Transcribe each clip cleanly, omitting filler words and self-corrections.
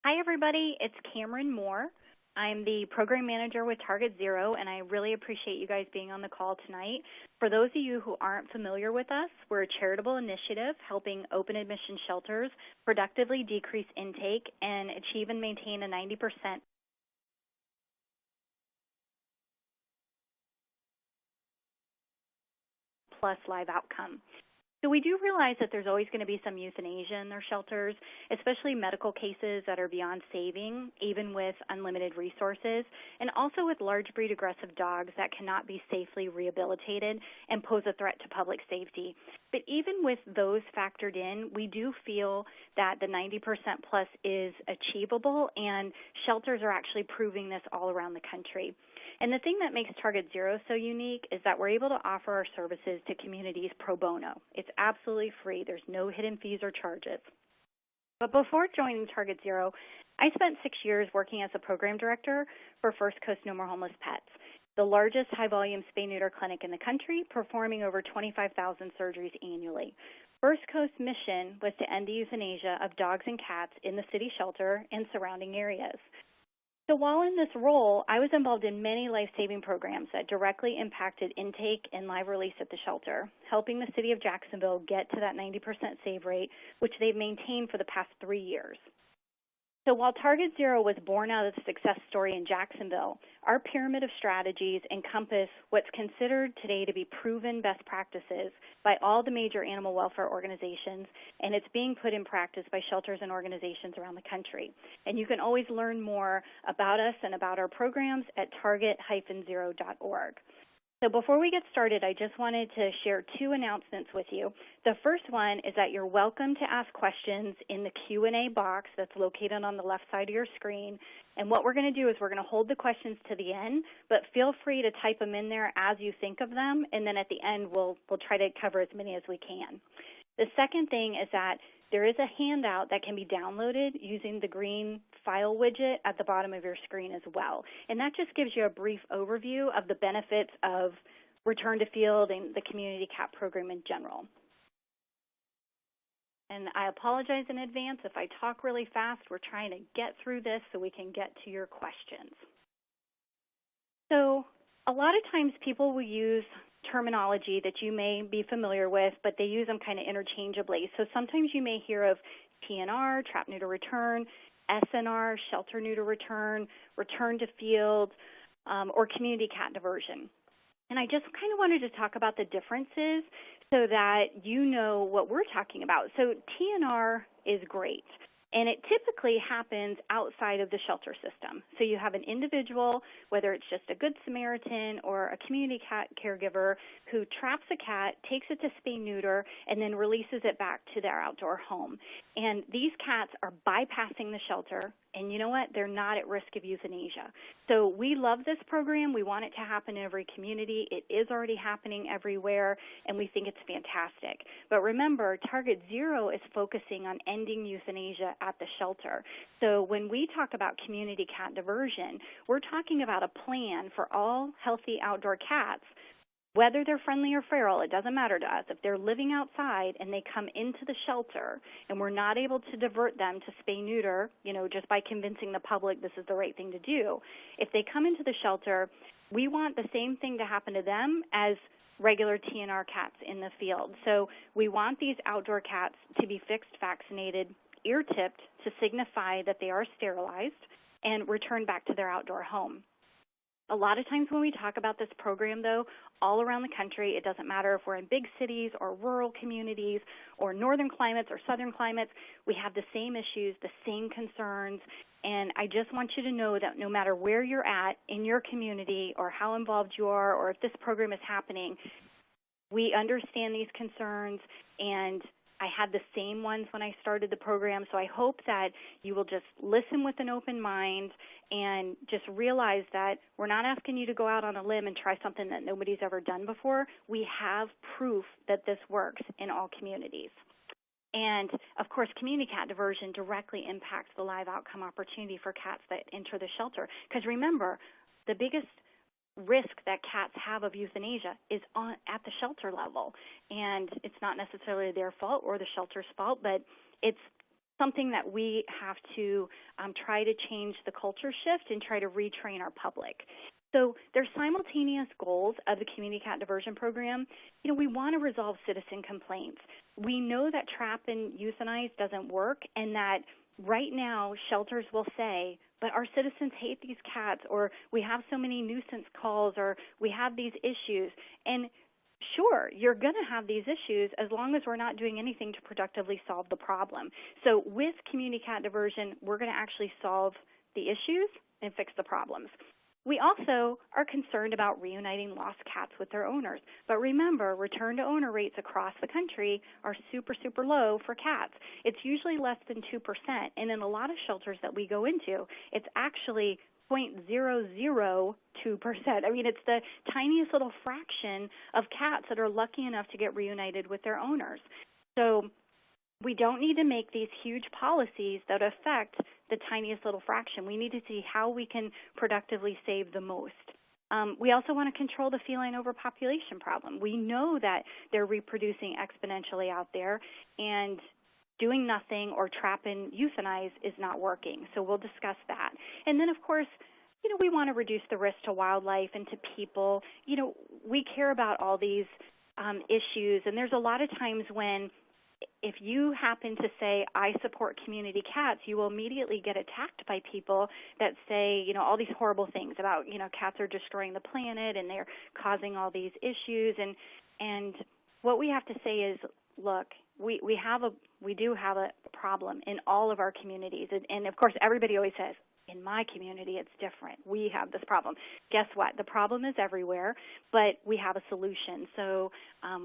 Hi, everybody. It's Cameron Moore. I'm the program manager with Target Zero, and I really appreciate you guys being on the call tonight. For those of you who aren't familiar with us, we're a charitable initiative helping open admission shelters productively decrease intake and achieve and maintain a 90% plus live outcome. So we do realize that there's always going to be some euthanasia in their shelters, especially medical cases that are beyond saving, even with unlimited resources, and also with large breed aggressive dogs that cannot be safely rehabilitated and pose a threat to public safety. But even with those factored in, we do feel that the 90% plus is achievable, and shelters are actually proving this all around the country. And the thing that makes Target Zero so unique is that we're able to offer our services to communities pro bono. It's absolutely free. There's no hidden fees or charges. But before joining Target Zero, I spent 6 years working as a program director for First Coast No More Homeless Pets, the largest high-volume spay-neuter clinic in the country, performing over 25,000 surgeries annually. First Coast's mission was to end the euthanasia of dogs and cats in the city shelter and surrounding areas. So while in this role, I was involved in many life-saving programs that directly impacted intake and live release at the shelter, helping the city of Jacksonville get to that 90% save rate, which they've maintained for the past 3 years. So while Target Zero was born out of the success story in Jacksonville, our pyramid of strategies encompass what's considered today to be proven best practices by all the major animal welfare organizations, and it's being put in practice by shelters and organizations around the country. And you can always learn more about us and about our programs at target-zero.org. So before we get started, I just wanted to share 2 announcements with you. The first one is that you're welcome to ask questions in the Q&A box that's located on the left side of your screen. And what we're going to do is we're going to hold the questions to the end, but feel free to type them in there as you think of them, and then at the end we'll try to cover as many as we can. The second thing is that there is a handout that can be downloaded using the green file widget at the bottom of your screen as well. And that just gives you a brief overview of the benefits of Return to Field and the Community Cat program in general. And I apologize in advance if I talk really fast. We're trying to get through this so we can get to your questions. So a lot of times people will use terminology that you may be familiar with, but they use them kind of interchangeably. So sometimes you may hear of TNR, trap, neuter, return, SNR, shelter, neuter, return, return to field, or community cat diversion. And I just kind of wanted to talk about the differences so that you know what we're talking about. So TNR is great. And it typically happens outside of the shelter system. So you have an individual, whether it's just a Good Samaritan or a community cat caregiver, who traps a cat, takes it to spay-neuter, and then releases it back to their outdoor home. And these cats are bypassing the shelter, and you know what? They're not at risk of euthanasia. So we love this program. We want it to happen in every community. It is already happening everywhere, and we think it's fantastic. But remember, Target Zero is focusing on ending euthanasia at the shelter. So when we talk about community cat diversion, we're talking about a plan for all healthy outdoor cats, whether they're friendly or feral, it doesn't matter to us. If they're living outside and they come into the shelter and we're not able to divert them to spay-neuter, just by convincing the public this is the right thing to do, if they come into the shelter, we want the same thing to happen to them as regular TNR cats in the field. So we want these outdoor cats to be fixed, vaccinated, ear-tipped to signify that they are sterilized and returned back to their outdoor home. A lot of times when we talk about this program, though, all around the country, it doesn't matter if we're in big cities or rural communities or northern climates or southern climates, we have the same issues, the same concerns, and I just want you to know that no matter where you're at in your community or how involved you are or if this program is happening, we understand these concerns, and I had the same ones when I started the program, so I hope that you will just listen with an open mind and just realize that we're not asking you to go out on a limb and try something that nobody's ever done before. We have proof that this works in all communities. And, of course, community cat diversion directly impacts the live outcome opportunity for cats that enter the shelter. Because remember, the biggest risk that cats have of euthanasia is at the shelter level. And it's not necessarily their fault or the shelter's fault, but it's something that we have to try to change the culture shift and try to retrain our public. So there's simultaneous goals of the Community Cat Diversion Program. We want to resolve citizen complaints. We know that trap and euthanize doesn't work, and that right now shelters will say, but our citizens hate these cats, or we have so many nuisance calls, or we have these issues. And sure, you're going to have these issues as long as we're not doing anything to productively solve the problem. So with Community Cat Diversion, we're going to actually solve the issues and fix the problems. We also are concerned about reuniting lost cats with their owners. But remember, return-to-owner rates across the country are super, super low for cats. It's usually less than 2%, and in a lot of shelters that we go into, it's actually 0.002%. I mean, it's the tiniest little fraction of cats that are lucky enough to get reunited with their owners. So we don't need to make these huge policies that affect the tiniest little fraction. We need to see how we can productively save the most. We also want to control the feline overpopulation problem. We know that they're reproducing exponentially out there, and doing nothing or trap and euthanize is not working. So we'll discuss that. And then, of course, we want to reduce the risk to wildlife and to people. We care about all these issues, and there's a lot of times when if you happen to say, I support community cats, you will immediately get attacked by people that say, all these horrible things about, cats are destroying the planet and they're causing all these issues. And what we have to say is, look, we do have a problem in all of our communities. And of course, everybody always says, in my community, it's different. We have this problem. Guess what? The problem is everywhere, but we have a solution. So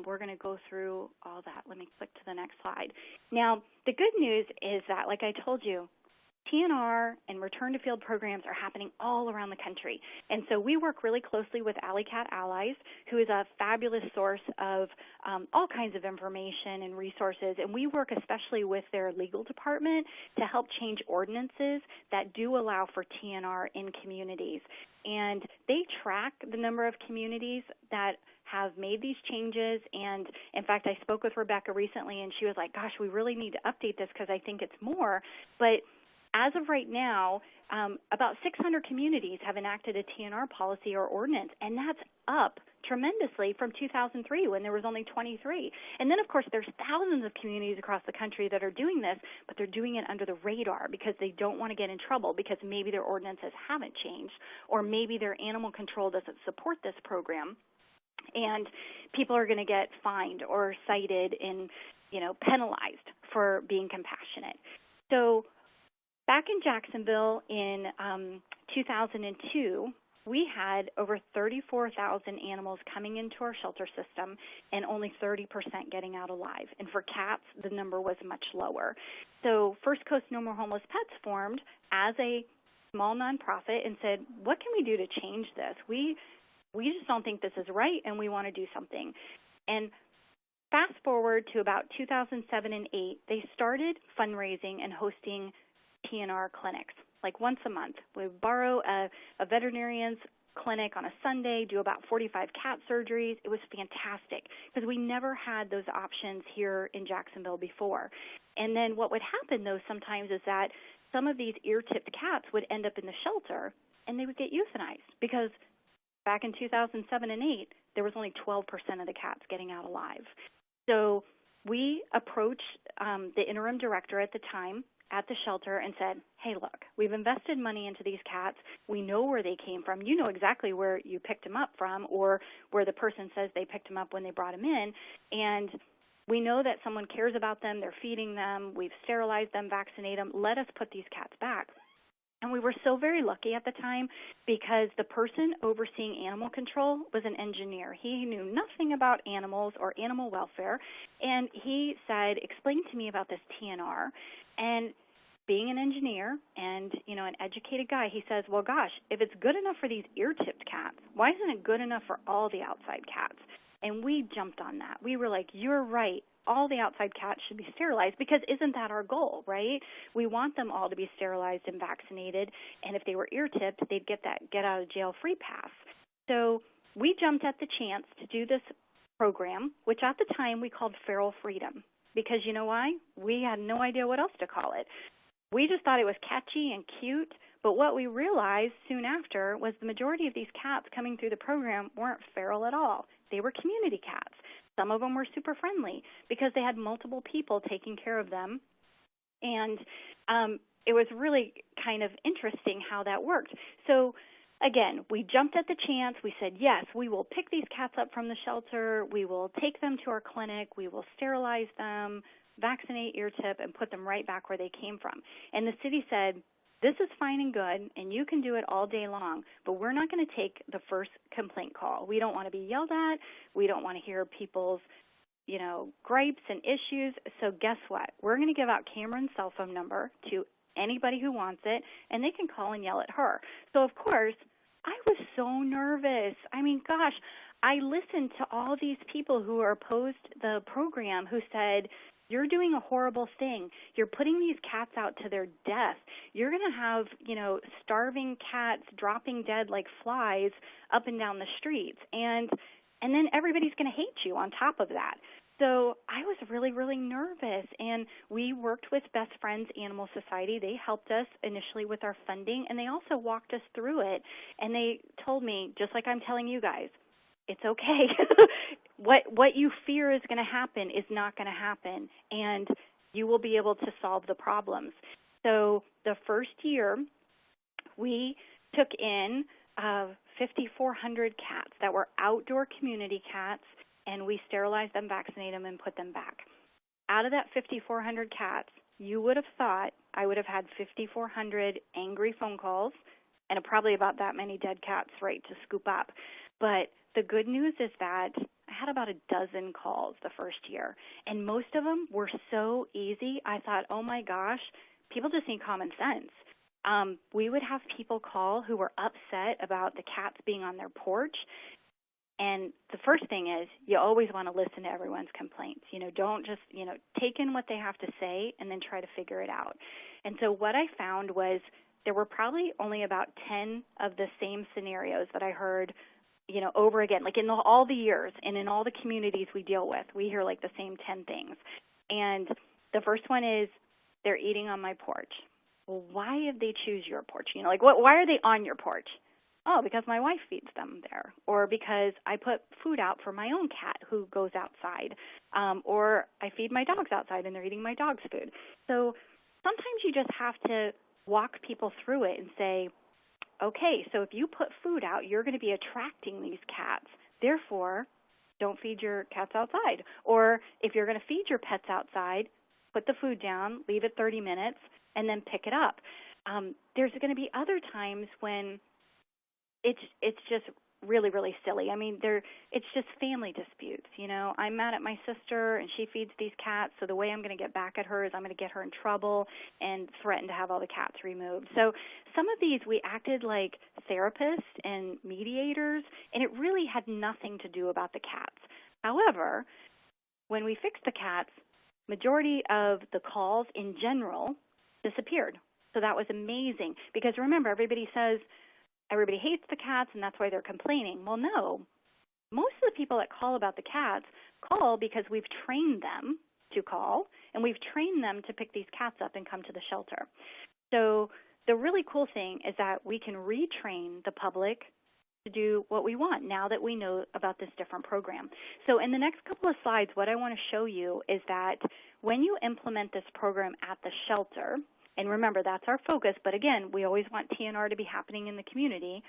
we're going to go through all that. Let me click to the next slide. Now, the good news is that, like I told you, TNR and return-to-field programs are happening all around the country. And so we work really closely with Alley Cat Allies, who is a fabulous source of all kinds of information and resources. And we work especially with their legal department to help change ordinances that do allow for TNR in communities. And they track the number of communities that have made these changes. And, in fact, I spoke with Rebecca recently, and she was like, gosh, we really need to update this because I think it's more. But as of right now, about 600 communities have enacted a TNR policy or ordinance, and that's up tremendously from 2003 when there was only 23. And then, of course, there's thousands of communities across the country that are doing this, but they're doing it under the radar because they don't want to get in trouble because maybe their ordinances haven't changed, or maybe their animal control doesn't support this program, and people are going to get fined or cited and, penalized for being compassionate. So back in Jacksonville in 2002, we had over 34,000 animals coming into our shelter system and only 30% getting out alive. And for cats, the number was much lower. So First Coast No More Homeless Pets formed as a small nonprofit and said, what can we do to change this? We just don't think this is right, and we want to do something. And fast forward to about 2007 and 2008, they started fundraising and hosting TNR clinics, like once a month. We borrow a veterinarian's clinic on a Sunday, do about 45 cat surgeries. It was fantastic because we never had those options here in Jacksonville before. And then what would happen, though, sometimes is that some of these ear-tipped cats would end up in the shelter and they would get euthanized because back in 2007 and 2008, there was only 12% of the cats getting out alive. So we approached the interim director at the time at the shelter and said, hey, look, we've invested money into these cats. We know where they came from. You know exactly where you picked them up from or where the person says they picked them up when they brought them in. And we know that someone cares about them. They're feeding them. We've sterilized them, vaccinated them. Let us put these cats back. And we were so very lucky at the time because the person overseeing animal control was an engineer. He knew nothing about animals or animal welfare. And he said, explain to me about this TNR. And being an engineer and, an educated guy, he says, well, gosh, if it's good enough for these ear-tipped cats, why isn't it good enough for all the outside cats? And we jumped on that. We were like, you're right. All the outside cats should be sterilized because isn't that our goal, right? We want them all to be sterilized and vaccinated, and if they were ear-tipped, they'd get that get-out-of-jail-free pass. So we jumped at the chance to do this program, which at the time we called Feral Freedom, because you know why? We had no idea what else to call it. We just thought it was catchy and cute, but what we realized soon after was the majority of these cats coming through the program weren't feral at all. They were community cats. Some of them were super friendly because they had multiple people taking care of them. And it was really kind of interesting how that worked. So, again, we jumped at the chance. We said, yes, we will pick these cats up from the shelter. We will take them to our clinic. We will sterilize them, vaccinate, ear tip, and put them right back where they came from. And the city said, this is fine and good, and you can do it all day long, but we're not going to take the first complaint call. We don't want to be yelled at. We don't want to hear people's, gripes and issues. So guess what? We're going to give out Cameron's cell phone number to anybody who wants it, and they can call and yell at her. So, of course, I was so nervous. I mean, gosh, I listened to all these people who are opposed the program who said, you're doing a horrible thing. You're putting these cats out to their death. You're going to have, starving cats dropping dead like flies up and down the streets. And then everybody's going to hate you on top of that. So I was really, really nervous, and we worked with Best Friends Animal Society. They helped us initially with our funding, and they also walked us through it, and they told me, just like I'm telling you guys, it's okay. What you fear is going to happen is not going to happen, and you will be able to solve the problems. So the first year, we took in 5,400 cats that were outdoor community cats, and we sterilized them, vaccinated them, and put them back. Out of that 5,400 cats, you would have thought I would have had 5,400 angry phone calls and probably about that many dead cats, right, to scoop up. But the good news is that I had about a dozen calls the first year, and most of them were so easy. I thought, oh, my gosh, people just need common sense. We would have people call who were upset about the cats being on their porch. And the first thing is you always want to listen to everyone's complaints. Don't just, take in what they have to say and then try to figure it out. And so what I found was there were probably only about 10 of the same scenarios that I heard, over again, like in all the years and in all the communities we deal with. We hear like the same 10 things. And the first one is they're eating on my porch. Well, why did they choose your porch? Why are they on your porch? Oh, because my wife feeds them there, or because I put food out for my own cat who goes outside, or I feed my dogs outside and they're eating my dog's food. So sometimes you just have to walk people through it and say, okay, so if you put food out, you're going to be attracting these cats. Therefore, don't feed your cats outside. Or if you're going to feed your pets outside, put the food down, leave it 30 minutes, and then pick it up. There's going to be other times when it's just really, really silly. I mean, it's just family disputes. I'm mad at my sister, and she feeds these cats, so the way I'm going to get back at her is I'm going to get her in trouble and threaten to have all the cats removed. So some of these we acted like therapists and mediators, and it really had nothing to do about the cats. However, when we fixed the cats, majority of the calls in general disappeared. So that was amazing because, remember, everybody says, everybody hates the cats, and that's why they're complaining. Well, no. Most of the people that call about the cats call because we've trained them to call, and we've trained them to pick these cats up and come to the shelter. So the really cool thing is that we can retrain the public to do what we want now that we know about this different program. So in the next couple of slides, what I want to show you is that when you implement this program at the shelter, and remember, that's our focus, but again, we always want TNR to be happening in the community,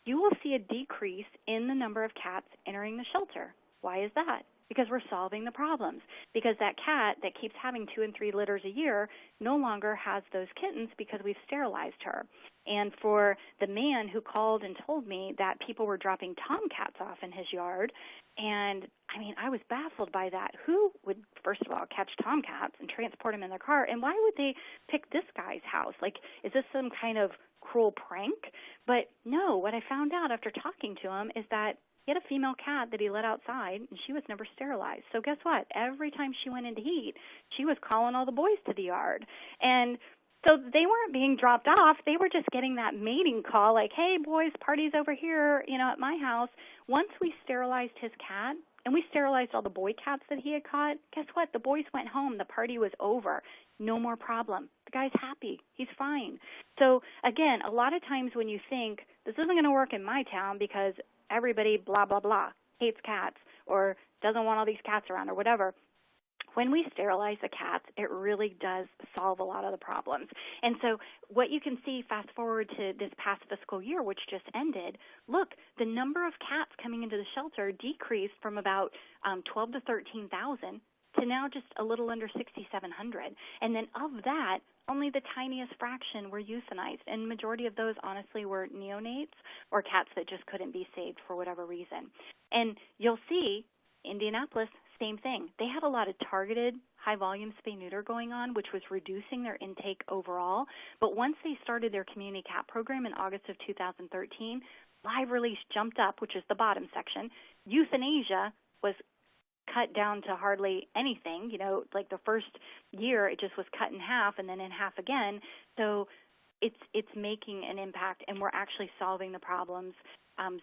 you will see a decrease in the number of cats entering the shelter. Why is that? Because we're solving the problems. Because that cat that keeps having 2 and 3 litters a year no longer has those kittens because we've sterilized her. And for the man who called and told me that people were dropping tomcats off in his yard, and I mean, I was baffled by that. Who would, first of all, catch tomcats and transport them in their car? And why would they pick this guy's house? Like, is this some kind of cruel prank? But no, what I found out after talking to him is that he had a female cat that he let outside, and she was never sterilized. So guess what? Every time she went into heat, she was calling all the boys to the yard. And so they weren't being dropped off. They were just getting that mating call like, hey, boys, party's over here, at my house. Once we sterilized his cat, And we sterilized all the boy cats that he had caught. Guess what? The boys went home. The party was over. No more problem. The guy's happy. He's fine. So, again, a lot of times when you think, this isn't going to work in my town because everybody, blah, blah, blah, hates cats or doesn't want all these cats around or whatever, when we sterilize the cats, it really does solve a lot of the problems. And so what you can see, fast forward to this past fiscal year, which just ended, look, the number of cats coming into the shelter decreased from about 12 to 13,000 to now just a little under 6,700. And then of that, only the tiniest fraction were euthanized, and the majority of those, honestly, were neonates or cats that just couldn't be saved for whatever reason. And you'll see Indianapolis, same thing. They had a lot of targeted high-volume spay-neuter going on, which was reducing their intake overall. But once they started their community cat program in August of 2013, live release jumped up, which is the bottom section. Euthanasia was cut down to hardly anything. You know, like the first year, it just was cut in half and then in half again. So it's making an impact, and we're actually solving the problems.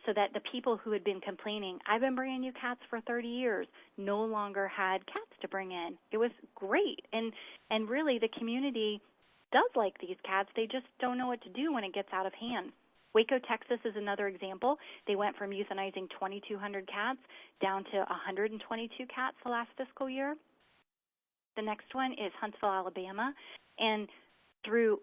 So that the people who had been complaining, I've been bringing you cats for 30 years, no longer had cats to bring in. It was great. And really, the community does like these cats. They just don't know what to do when it gets out of hand. Waco, Texas is another example. They went from euthanizing 2,200 cats down to 122 cats the last fiscal year. The next one is Huntsville, Alabama. And through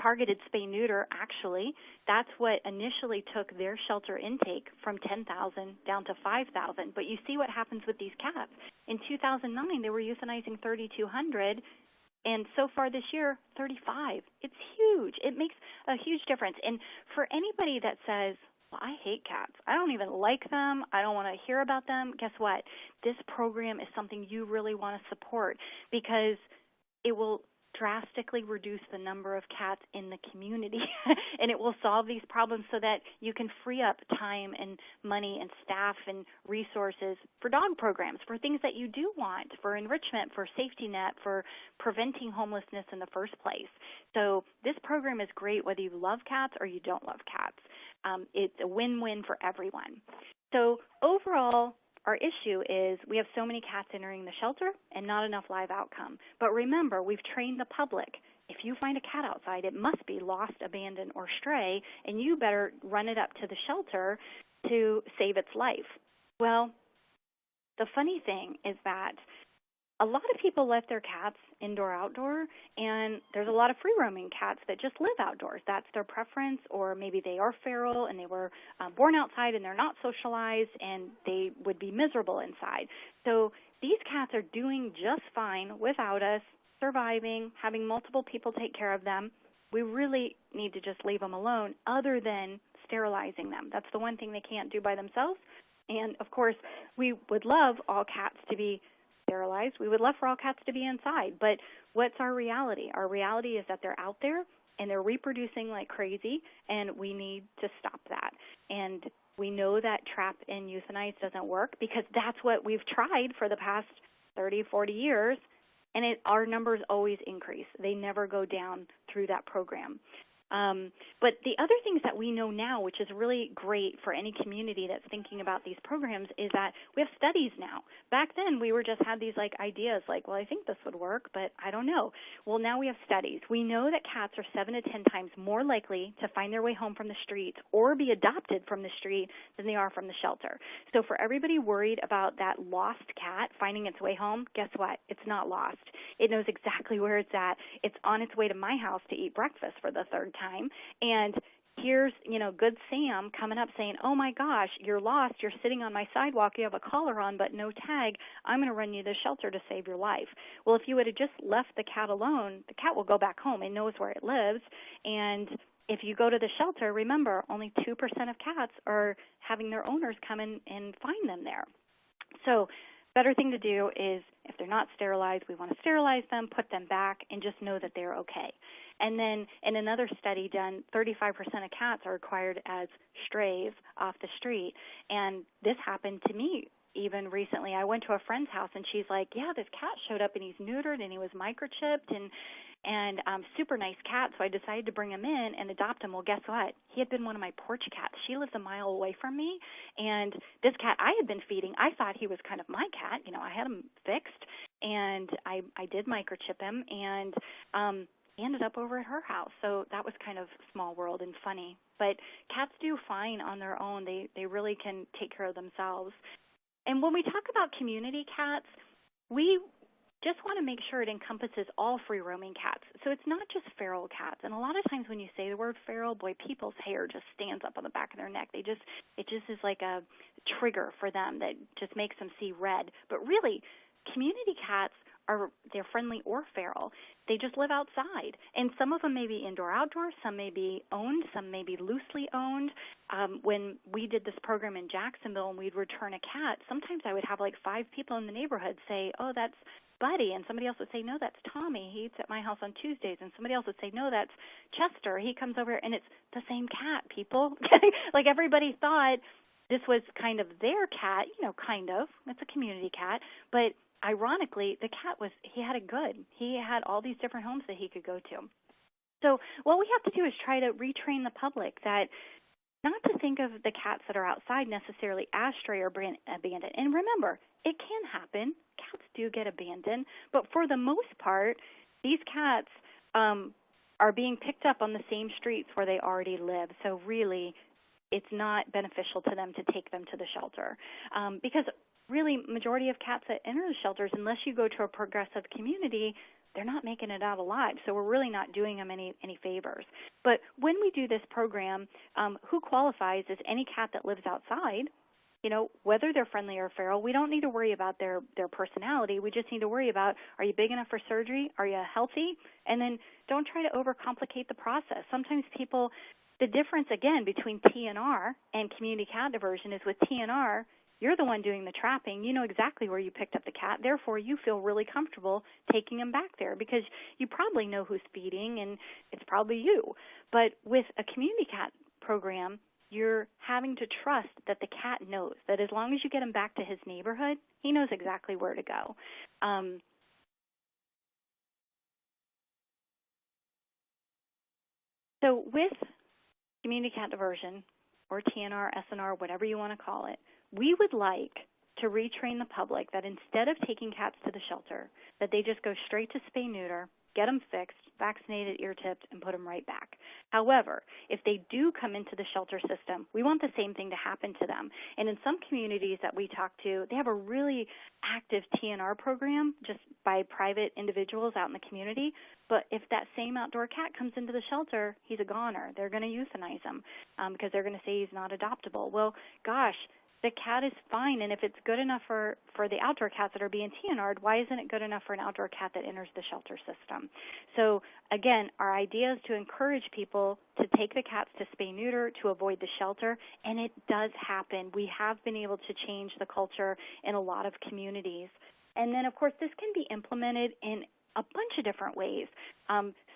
targeted spay-neuter, actually, that's what initially took their shelter intake from 10,000 down to 5,000. But you see what happens with these cats. In 2009, they were euthanizing 3,200, and so far this year, 35. It's huge. It makes a huge difference. And for anybody that says, well, I hate cats, I don't even like them, I don't want to hear about them, guess what? This program is something you really want to support because it will drastically reduce the number of cats in the community, and it will solve these problems so that you can free up time and money and staff and resources for dog programs, for things that you do want, for enrichment, for safety net, for preventing homelessness in the first place. So this program is great whether you love cats or you don't love cats. It's a win-win for everyone. So overall, our issue is we have so many cats entering the shelter and not enough live outcome. But remember, we've trained the public. If you find a cat outside, it must be lost, abandoned, or stray, and you better run it up to the shelter to save its life. Well, the funny thing is that a lot of people let their cats indoor-outdoor, and there's a lot of free-roaming cats that just live outdoors. That's their preference, or maybe they are feral and they were born outside and they're not socialized and they would be miserable inside. So these cats are doing just fine without us, surviving, having multiple people take care of them. We really need to just leave them alone other than sterilizing them. That's the one thing they can't do by themselves. And, of course, we would love all cats to be sterilized. We would love for all cats to be inside, but what's our reality? Our reality is that they're out there and they're reproducing like crazy, and we need to stop that. And we know that trap and euthanize doesn't work because that's what we've tried for the past 30, 40 years, and our numbers always increase. They never go down through that program. But the other things that we know now, which is really great for any community that's thinking about these programs, is that we have studies now. Back then, we were just had these like ideas like, well, I think this would work, but I don't know. Well, now we have studies. We know that cats are 7 to 10 times more likely to find their way home from the streets or be adopted from the street than they are from the shelter. So for everybody worried about that lost cat finding its way home, guess what? It's not lost. It knows exactly where it's at. It's on its way to my house to eat breakfast for the third time. And here's, good Sam coming up saying, oh, my gosh, you're lost. You're sitting on my sidewalk. You have a collar on but no tag. I'm going to run you to the shelter to save your life. Well, if you would have just left the cat alone, the cat will go back home. It knows where it lives. And if you go to the shelter, remember, only 2% of cats are having their owners come in and find them there. So better thing to do is if they're not sterilized, we want to sterilize them, put them back, and just know that they're okay. And then in another study done, 35% of cats are acquired as strays off the street. And this happened to me even recently, I went to a friend's house, and she's like, yeah, this cat showed up, and he's neutered, and he was microchipped, and super nice cat, so I decided to bring him in and adopt him. Well, guess what? He had been one of my porch cats. She lives a mile away from me, and this cat I had been feeding, I thought he was kind of my cat. You know, I had him fixed, and I did microchip him, and he ended up over at her house. So that was kind of small world and funny. But cats do fine on their own. They really can take care of themselves. And when we talk about community cats, we just want to make sure it encompasses all free-roaming cats. So it's not just feral cats. And a lot of times when you say the word feral, boy, people's hair just stands up on the back of their neck. It just is like a trigger for them that just makes them see red. But really, community cats they're friendly or feral. They just live outside. And some of them may be indoor-outdoor, some may be owned, some may be loosely owned. When we did this program in Jacksonville and we'd return a cat, sometimes I would have like 5 people in the neighborhood say, oh, that's Buddy, and somebody else would say, no, that's Tommy. He eats at my house on Tuesdays. And somebody else would say, no, that's Chester. He comes over, and it's the same cat, people. Like everybody thought this was kind of their cat, kind of. It's a community cat. But ironically, the cat he had it good. He had all these different homes that he could go to. So what we have to do is try to retrain the public that not to think of the cats that are outside necessarily as stray or abandoned. And remember, it can happen. Cats do get abandoned. But for the most part, these cats are being picked up on the same streets where they already live. So really, it's not beneficial to them to take them to the shelter. Because really, majority of cats that enter the shelters, unless you go to a progressive community, they're not making it out alive, so we're really not doing them any favors. But when we do this program, who qualifies is any cat that lives outside, whether they're friendly or feral. We don't need to worry about their personality. We just need to worry about, are you big enough for surgery? Are you healthy? And then don't try to overcomplicate the process. Sometimes the difference, again, between TNR and community cat diversion is with TNR, you're the one doing the trapping. You know exactly where you picked up the cat. Therefore, you feel really comfortable taking him back there because you probably know who's feeding, and it's probably you. But with a community cat program, you're having to trust that the cat knows that as long as you get him back to his neighborhood, he knows exactly where to go. So with community cat diversion, or TNR, SNR, whatever you want to call it, we would like to retrain the public that instead of taking cats to the shelter, that they just go straight to spay-neuter, get them fixed, vaccinated, ear-tipped, and put them right back. However, if they do come into the shelter system, we want the same thing to happen to them. And in some communities that we talk to, they have a really active TNR program just by private individuals out in the community. But if that same outdoor cat comes into the shelter, he's a goner. They're going to euthanize him because they're going to say he's not adoptable. Well, gosh, the cat is fine, and if it's good enough for the outdoor cats that are being TNR'd, why isn't it good enough for an outdoor cat that enters the shelter system? So, again, our idea is to encourage people to take the cats to spay-neuter to avoid the shelter, and it does happen. We have been able to change the culture in a lot of communities. And then, of course, this can be implemented in a bunch of different ways.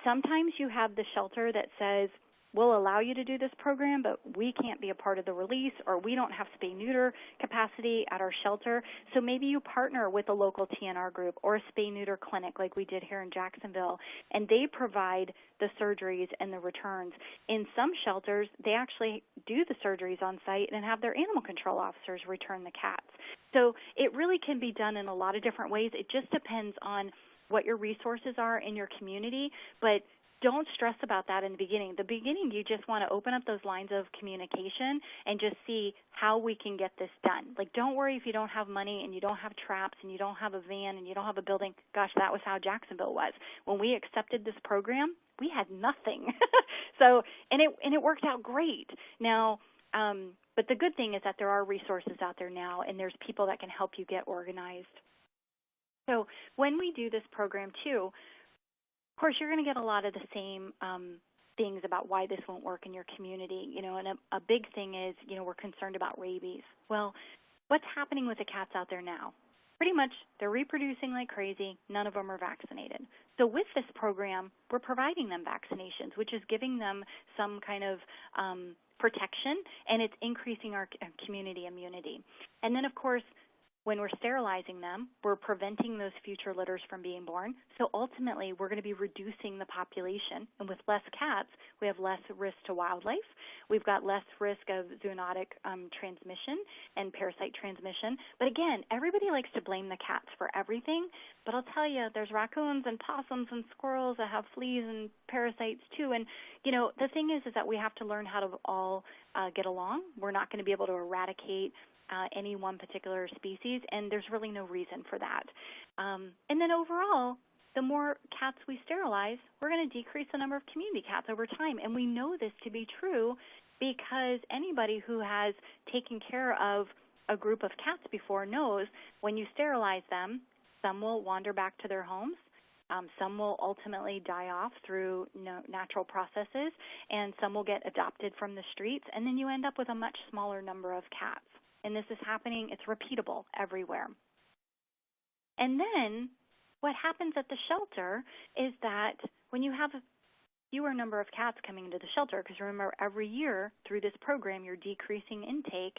Sometimes you have the shelter that says, we'll allow you to do this program, but we can't be a part of the release, or we don't have spay-neuter capacity at our shelter. So maybe you partner with a local TNR group or a spay-neuter clinic like we did here in Jacksonville, and they provide the surgeries and the returns. In some shelters, they actually do the surgeries on site and have their animal control officers return the cats. So it really can be done in a lot of different ways. It just depends on what your resources are in your community, but don't stress about that in the beginning. The beginning, you just want to open up those lines of communication and just see how we can get this done. Like, don't worry if you don't have money and you don't have traps and you don't have a van and you don't have a building. Gosh, that was how Jacksonville was. When we accepted this program, we had nothing. And it worked out great. Now, but the good thing is that there are resources out there now, and there's people that can help you get organized. So when we do this program, too, of course, you're going to get a lot of the same things about why this won't work in your community, and a big thing is, we're concerned about rabies. Well, what's happening with the cats out there now? Pretty much they're reproducing like crazy. None of them are vaccinated. So with this program, we're providing them vaccinations, which is giving them some kind of protection, and it's increasing our community immunity. And then, of course, When we're sterilizing them, we're preventing those future litters from being born. So ultimately, we're going to be reducing the population. And with less cats, we have less risk to wildlife. We've got less risk of zoonotic transmission and parasite transmission. But again, everybody likes to blame the cats for everything. But I'll tell you, there's raccoons and possums and squirrels that have fleas and parasites too. And, you know, the thing is that we have to learn how to all get along. We're not going to be able to eradicate any one particular species, and there's really no reason for that. And then overall, the more cats we sterilize, we're going to decrease the number of community cats over time. And we know this to be true because anybody who has taken care of a group of cats before knows when you sterilize them, some will wander back to their homes. Some will ultimately die off through natural processes, and some will get adopted from the streets, and then you end up with a much smaller number of cats. And this is happening, it's repeatable everywhere. And then what happens at the shelter is that when you have a fewer number of cats coming into the shelter, because remember, every year through this program you're decreasing intake,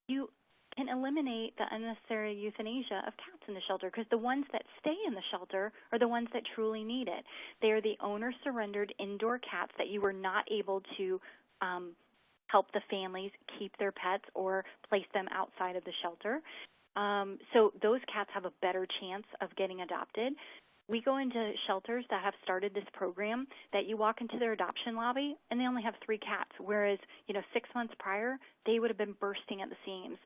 you can eliminate the unnecessary euthanasia of cats in the shelter, because the ones that stay in the shelter are the ones that truly need it. They are the owner-surrendered indoor cats that you were not able to help the families keep their pets or place them outside of the shelter. So those cats have a better chance of getting adopted. We go into shelters that have started this program that you walk into their adoption lobby and they only have 3 cats, whereas, 6 months prior, they would have been bursting at the seams.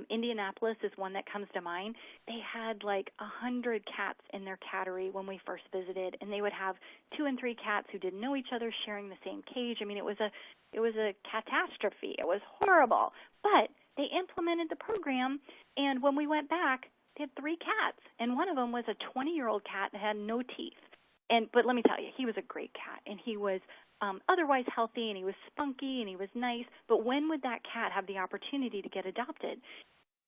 Indianapolis is one that comes to mind. They had like 100 cats in their cattery when we first visited, and they would have 2 and 3 cats who didn't know each other sharing the same cage. I mean, it was a catastrophe. It was horrible. But they implemented the program, and when we went back, they had 3 cats, and one of them was a 20-year-old cat that had no teeth. But let me tell you, he was a great cat, and he was otherwise healthy, and he was spunky, and he was nice. But when would that cat have the opportunity to get adopted?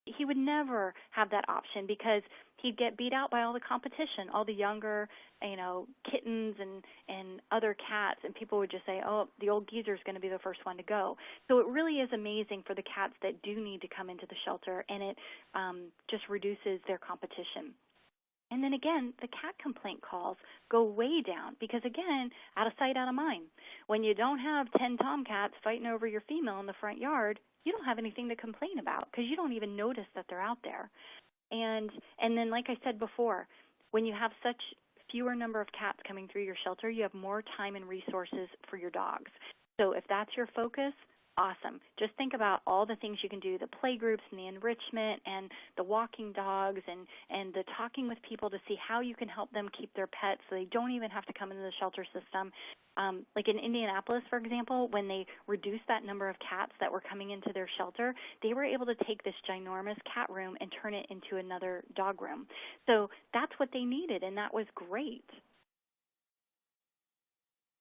He would never have that option because he'd get beat out by all the competition, all the younger, kittens and other cats, and people would just say, oh, the old geezer's going to be the first one to go. So it really is amazing for the cats that do need to come into the shelter, and it just reduces their competition. And then again, the cat complaint calls go way down because, again, out of sight, out of mind. When you don't have 10 tomcats fighting over your female in the front yard, you don't have anything to complain about because you don't even notice that they're out there. And then, like I said before, when you have such fewer number of cats coming through your shelter, you have more time and resources for your dogs. So if that's your focus, awesome. Just think about all the things you can do, the play groups and the enrichment and the walking dogs and the talking with people to see how you can help them keep their pets so they don't even have to come into the shelter system. Like in Indianapolis, for example, when they reduced that number of cats that were coming into their shelter, they were able to take this ginormous cat room and turn it into another dog room. So that's what they needed, and that was great.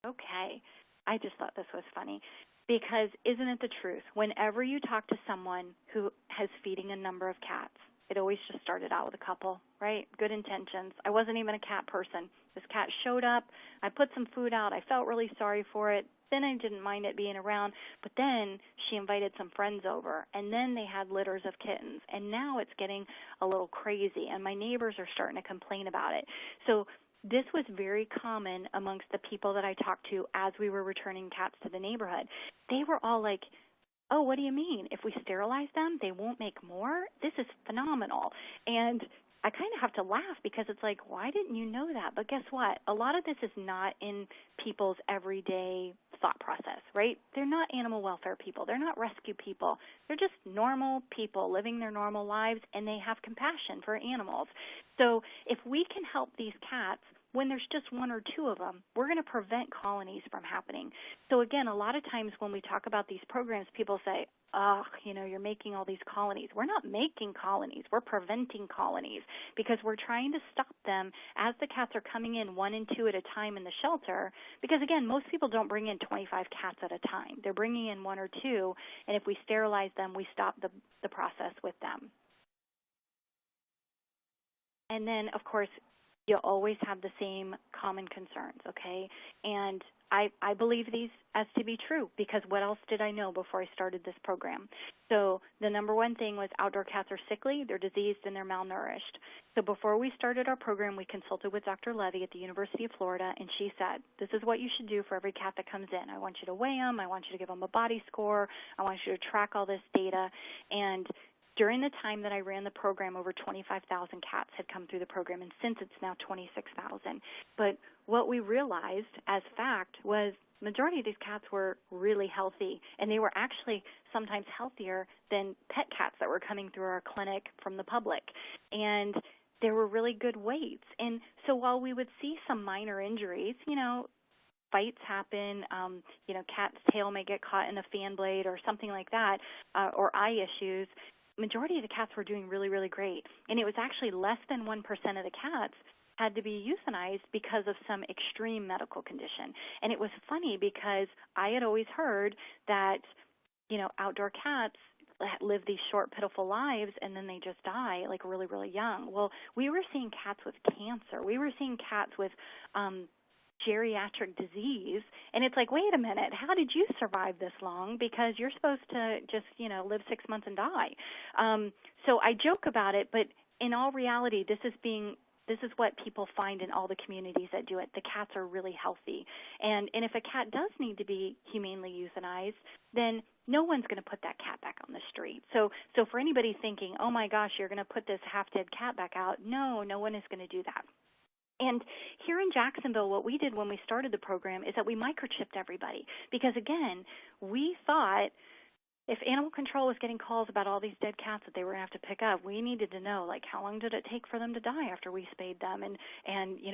Okay. I just thought this was funny. Because isn't it the truth? Whenever you talk to someone who has feeding a number of cats, it always just started out with a couple, right? Good intentions. I wasn't even a cat person. This cat showed up. I put some food out. I felt really sorry for it. Then I didn't mind it being around. But then she invited some friends over, and then they had litters of kittens. And now it's getting a little crazy, and my neighbors are starting to complain about it. So this was very common amongst the people that I talked to as we were returning cats to the neighborhood. They were all like, oh, what do you mean? If we sterilize them, they won't make more? This is phenomenal. And I kind of have to laugh because it's like, why didn't you know that? But guess what? A lot of this is not in people's everyday thought process, right? They're not animal welfare people. They're not rescue people. They're just normal people living their normal lives, and they have compassion for animals. So if we can help these cats, when there's just 1 or 2 of them, we're going to prevent colonies from happening. So again, a lot of times when we talk about these programs, people say, oh, you're making all these colonies. We're not making colonies. We're preventing colonies because we're trying to stop them as the cats are coming in 1 and 2 at a time in the shelter. Because, again, most people don't bring in 25 cats at a time. They're bringing in 1 or 2, and if we sterilize them, we stop the process with them. And then, of course, you always have the same common concerns, okay? And I believe these as to be true, because what else did I know before I started this program? So the number one thing was outdoor cats are sickly, they're diseased, and they're malnourished. So before we started our program, we consulted with Dr. Levy at the University of Florida, and she said, this is what you should do for every cat that comes in. I want you to weigh them. I want you to give them a body score. I want you to track all this data. And during the time that I ran the program, over 25,000 cats had come through the program, and since it's now 26,000. But what we realized as fact was majority of these cats were really healthy, and they were actually sometimes healthier than pet cats that were coming through our clinic from the public. And there were really good weights. And so while we would see some minor injuries, fights happen, cat's tail may get caught in a fan blade or something like that, or eye issues, majority of the cats were doing really, really great. And it was actually less than 1% of the cats had to be euthanized because of some extreme medical condition. And it was funny because I had always heard that, outdoor cats live these short, pitiful lives, and then they just die like really, really young. Well, we were seeing cats with cancer. We were seeing cats with geriatric disease, and it's like, wait a minute, how did you survive this long? Because you're supposed to just, live 6 months and die. So I joke about it, but in all reality, this is what people find in all the communities that do it. The cats are really healthy. And if a cat does need to be humanely euthanized, then no one's going to put that cat back on the street. So for anybody thinking, oh my gosh, you're going to put this half-dead cat back out, no one is going to do that. And here in Jacksonville, what we did when we started the program is that we microchipped everybody, because, again, we thought if animal control was getting calls about all these dead cats that they were going to have to pick up, we needed to know, like, how long did it take for them to die after we spayed them, and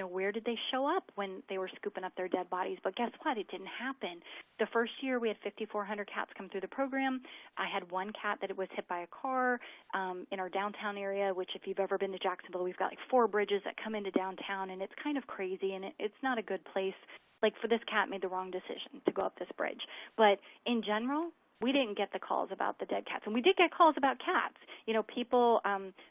where did they show up when they were scooping up their dead bodies. But guess what? It didn't happen. The first year we had 5,400 cats come through the program. I had one cat that was hit by a car in our downtown area, which if you've ever been to Jacksonville, we've got like 4 bridges that come into downtown, and it's kind of crazy, and it's not a good place. Like, for this cat made the wrong decision to go up this bridge. But in general, we didn't get the calls about the dead cats. And we did get calls about cats. People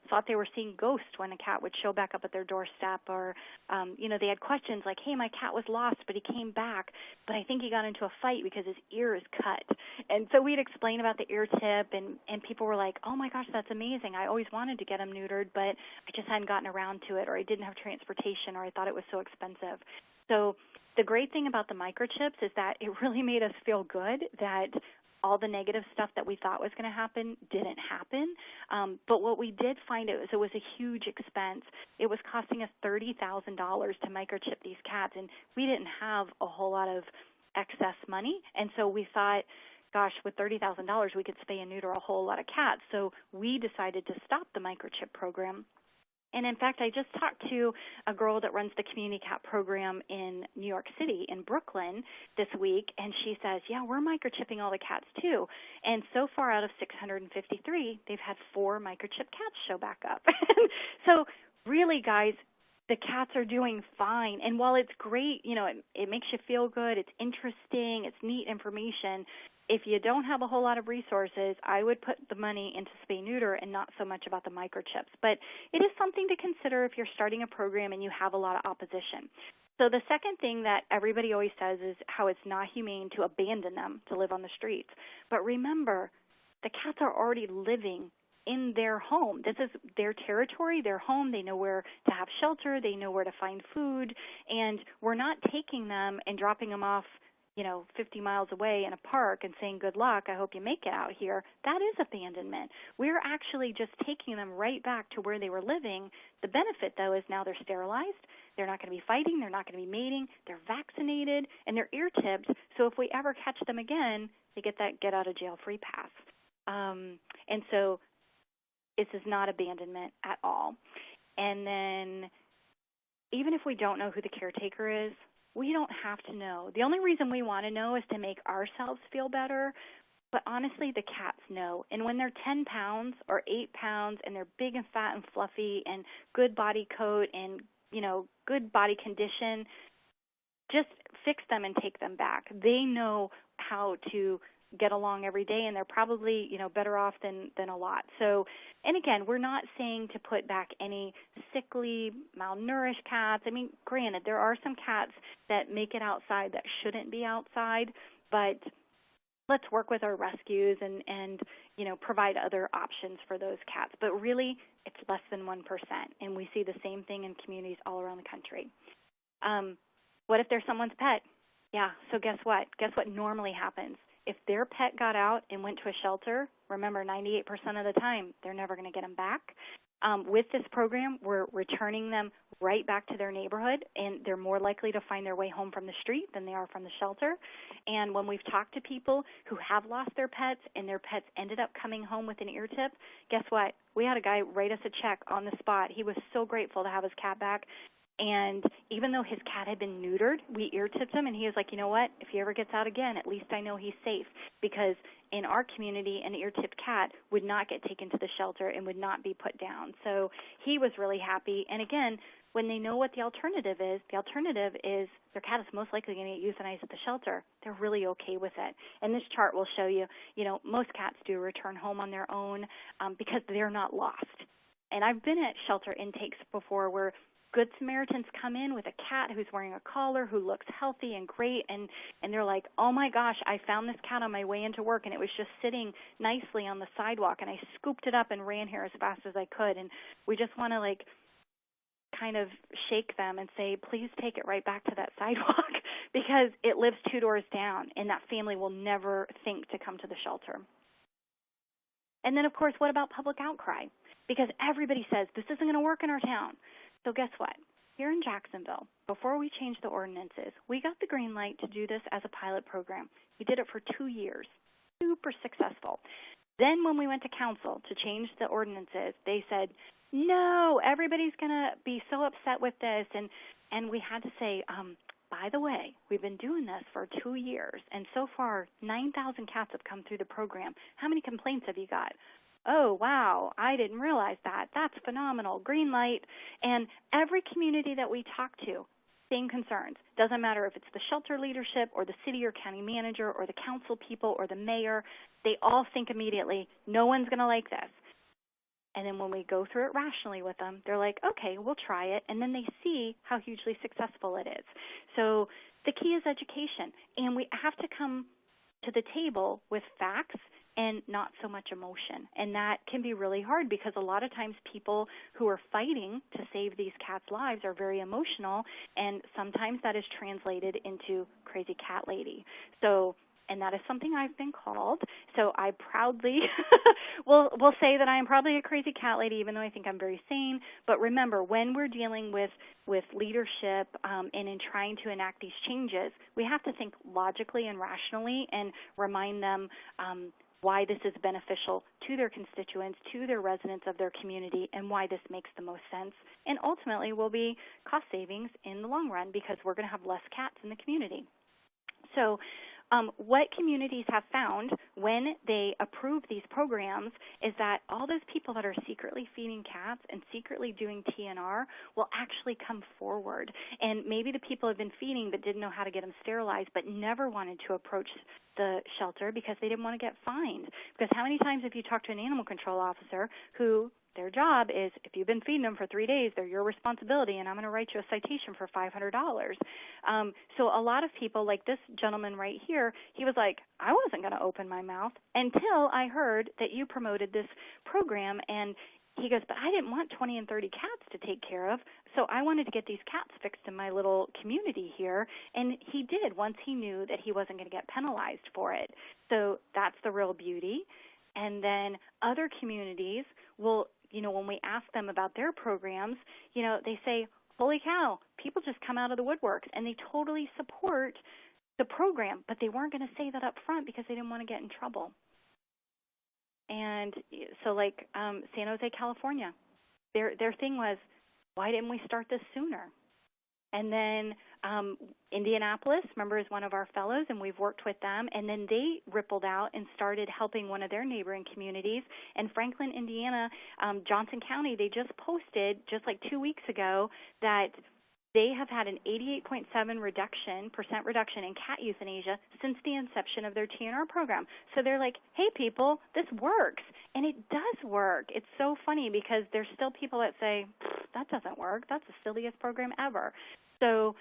thought they were seeing ghosts when a cat would show back up at their doorstep, or, they had questions like, hey, my cat was lost, but he came back, but I think he got into a fight because his ear is cut. And so we'd explain about the ear tip, and people were like, oh, my gosh, that's amazing. I always wanted to get him neutered, but I just hadn't gotten around to it, or I didn't have transportation, or I thought it was so expensive. So the great thing about the microchips is that it really made us feel good that all the negative stuff that we thought was going to happen didn't happen. But what we did find it was a huge expense. It was costing us $30,000 to microchip these cats, and we didn't have a whole lot of excess money. And so we thought, gosh, with $30,000, we could spay and neuter a whole lot of cats. So we decided to stop the microchip program. And, in fact, I just talked to a girl that runs the Community Cat program in New York City, in Brooklyn, this week, and she says, yeah, we're microchipping all the cats too. And so far out of 653, they've had 4 microchip cats show back up. So really, guys, the cats are doing fine. And while it's great, it makes you feel good, it's interesting, it's neat information, if you don't have a whole lot of resources, I would put the money into spay-neuter and not so much about the microchips. But it is something to consider if you're starting a program and you have a lot of opposition. So the second thing that everybody always says is how it's not humane to abandon them to live on the streets. But remember, the cats are already living in their home. This is their territory, their home. They know where to have shelter. They know where to find food. And we're not taking them and dropping them off 50 miles away in a park and saying, good luck, I hope you make it out here. That is abandonment. We're actually just taking them right back to where they were living. The benefit, though, is now they're sterilized. They're not going to be fighting. They're not going to be mating. They're vaccinated, and they're ear-tipped. So if we ever catch them again, they get that get-out-of-jail-free pass. And so this is not abandonment at all. And then even if we don't know who the caretaker is, we don't have to know. The only reason we want to know is to make ourselves feel better. But honestly, the cats know. And when they're 10 pounds or 8 pounds and they're big and fat and fluffy and good body coat and, good body condition, just fix them and take them back. They know how to get along every day, and they're probably, better off than a lot. So, and again, we're not saying to put back any sickly, malnourished cats. I mean, granted, there are some cats that make it outside that shouldn't be outside, but let's work with our rescues and provide other options for those cats. But really, it's less than 1%, and we see the same thing in communities all around the country. What if they're someone's pet? Yeah, so guess what? Guess what normally happens? If their pet got out and went to a shelter, remember 98% of the time, they're never going to get them back. With this program, we're returning them right back to their neighborhood, and they're more likely to find their way home from the street than they are from the shelter. And when we've talked to people who have lost their pets and their pets ended up coming home with an ear tip, guess what? We had a guy write us a check on the spot. He was so grateful to have his cat back. And even though his cat had been neutered, we ear-tipped him, and he was like, you know what, if he ever gets out again, at least I know he's safe. Because in our community, an ear-tipped cat would not get taken to the shelter and would not be put down. So he was really happy. And again, when they know what the alternative is their cat is most likely going to get euthanized at the shelter. They're really okay with it. And this chart will show you, most cats do return home on their own because they're not lost. And I've been at shelter intakes before where Good Samaritans come in with a cat who's wearing a collar, who looks healthy and great, and they're like, oh, my gosh, I found this cat on my way into work, and it was just sitting nicely on the sidewalk, and I scooped it up and ran here as fast as I could. And we just want to, kind of shake them and say, please take it right back to that sidewalk because it lives 2 doors down, and that family will never think to come to the shelter. And then, of course, what about public outcry? Because everybody says, this isn't going to work in our town. So guess what? Here in Jacksonville, before we changed the ordinances, we got the green light to do this as a pilot program. We did it for 2 years. Super successful. Then when we went to council to change the ordinances, they said, no, everybody's going to be so upset with this. And we had to say, by the way, we've been doing this for 2 years, and so far 9,000 cats have come through the program. How many complaints have you got? Oh, wow, I didn't realize that. That's phenomenal. Green light. And every community that we talk to, same concerns. Doesn't matter if it's the shelter leadership or the city or county manager or the council people or the mayor. They all think immediately, no one's going to like this. And then when we go through it rationally with them, they're like, okay, we'll try it. And then they see how hugely successful it is. So the key is education. And we have to come to the table with facts and not so much emotion. And that can be really hard because a lot of times people who are fighting to save these cats' lives are very emotional, and sometimes that is translated into crazy cat lady. So, and that is something I've been called. So I proudly will say that I am probably a crazy cat lady, even though I think I'm very sane. But remember, when we're dealing with leadership and in trying to enact these changes, we have to think logically and rationally and remind them why this is beneficial to their constituents, to their residents of their community, and why this makes the most sense. And ultimately will be cost savings in the long run because we're going to have less cats in the community. So what communities have found when they approve these programs is that all those people that are secretly feeding cats and secretly doing TNR will actually come forward. And maybe the people have been feeding but didn't know how to get them sterilized but never wanted to approach the shelter because they didn't want to get fined. Because how many times have you talked to an animal control officer who their job is, if you've been feeding them for 3 days, they're your responsibility, and I'm going to write you a citation for $500. So a lot of people, like this gentleman right here, he was like, I wasn't going to open my mouth until I heard that you promoted this program. And he goes, but I didn't want 20 and 30 cats to take care of, so I wanted to get these cats fixed in my little community here. And he did once he knew that he wasn't going to get penalized for it. So that's the real beauty. And then other communities will, when we ask them about their programs, they say, holy cow, people just come out of the woodworks, and they totally support the program, but they weren't going to say that up front because they didn't want to get in trouble. And so like San Jose, California, their thing was, why didn't we start this sooner? And then Indianapolis, remember, is one of our fellows, and we've worked with them. And then they rippled out and started helping one of their neighboring communities. And Franklin, Indiana, Johnson County, they just posted just like 2 weeks ago that They have had an 88.7% reduction in cat euthanasia since the inception of their TNR program. So they're like, hey, people, this works. And it does work. It's so funny because there's still people that say, that doesn't work. That's the silliest program ever. So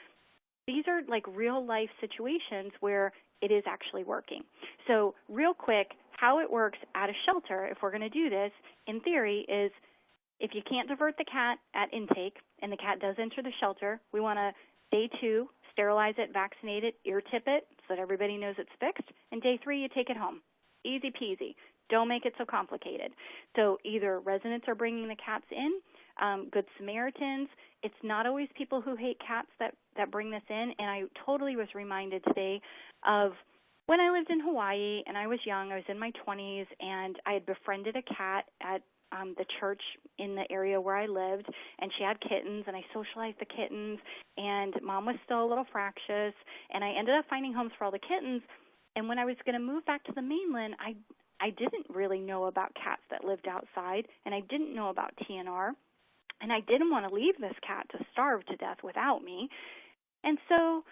these are like real-life situations where it is actually working. So real quick, how it works at a shelter, if we're going to do this, in theory, is if you can't divert the cat at intake and the cat does enter the shelter, we want to, day 2, sterilize it, vaccinate it, ear tip it so that everybody knows it's fixed. And day 3, you take it home. Easy peasy. Don't make it so complicated. So either residents are bringing the cats in, Good Samaritans. It's not always people who hate cats that bring this in. And I totally was reminded today of when I lived in Hawaii and I was young. I was in my 20s, and I had befriended a cat at the church in the area where I lived, and she had kittens, and I socialized the kittens, and Mom was still a little fractious, and I ended up finding homes for all the kittens. And when I was going to move back to the mainland, I didn't really know about cats that lived outside, and I didn't know about TNR, and I didn't want to leave this cat to starve to death without me. And so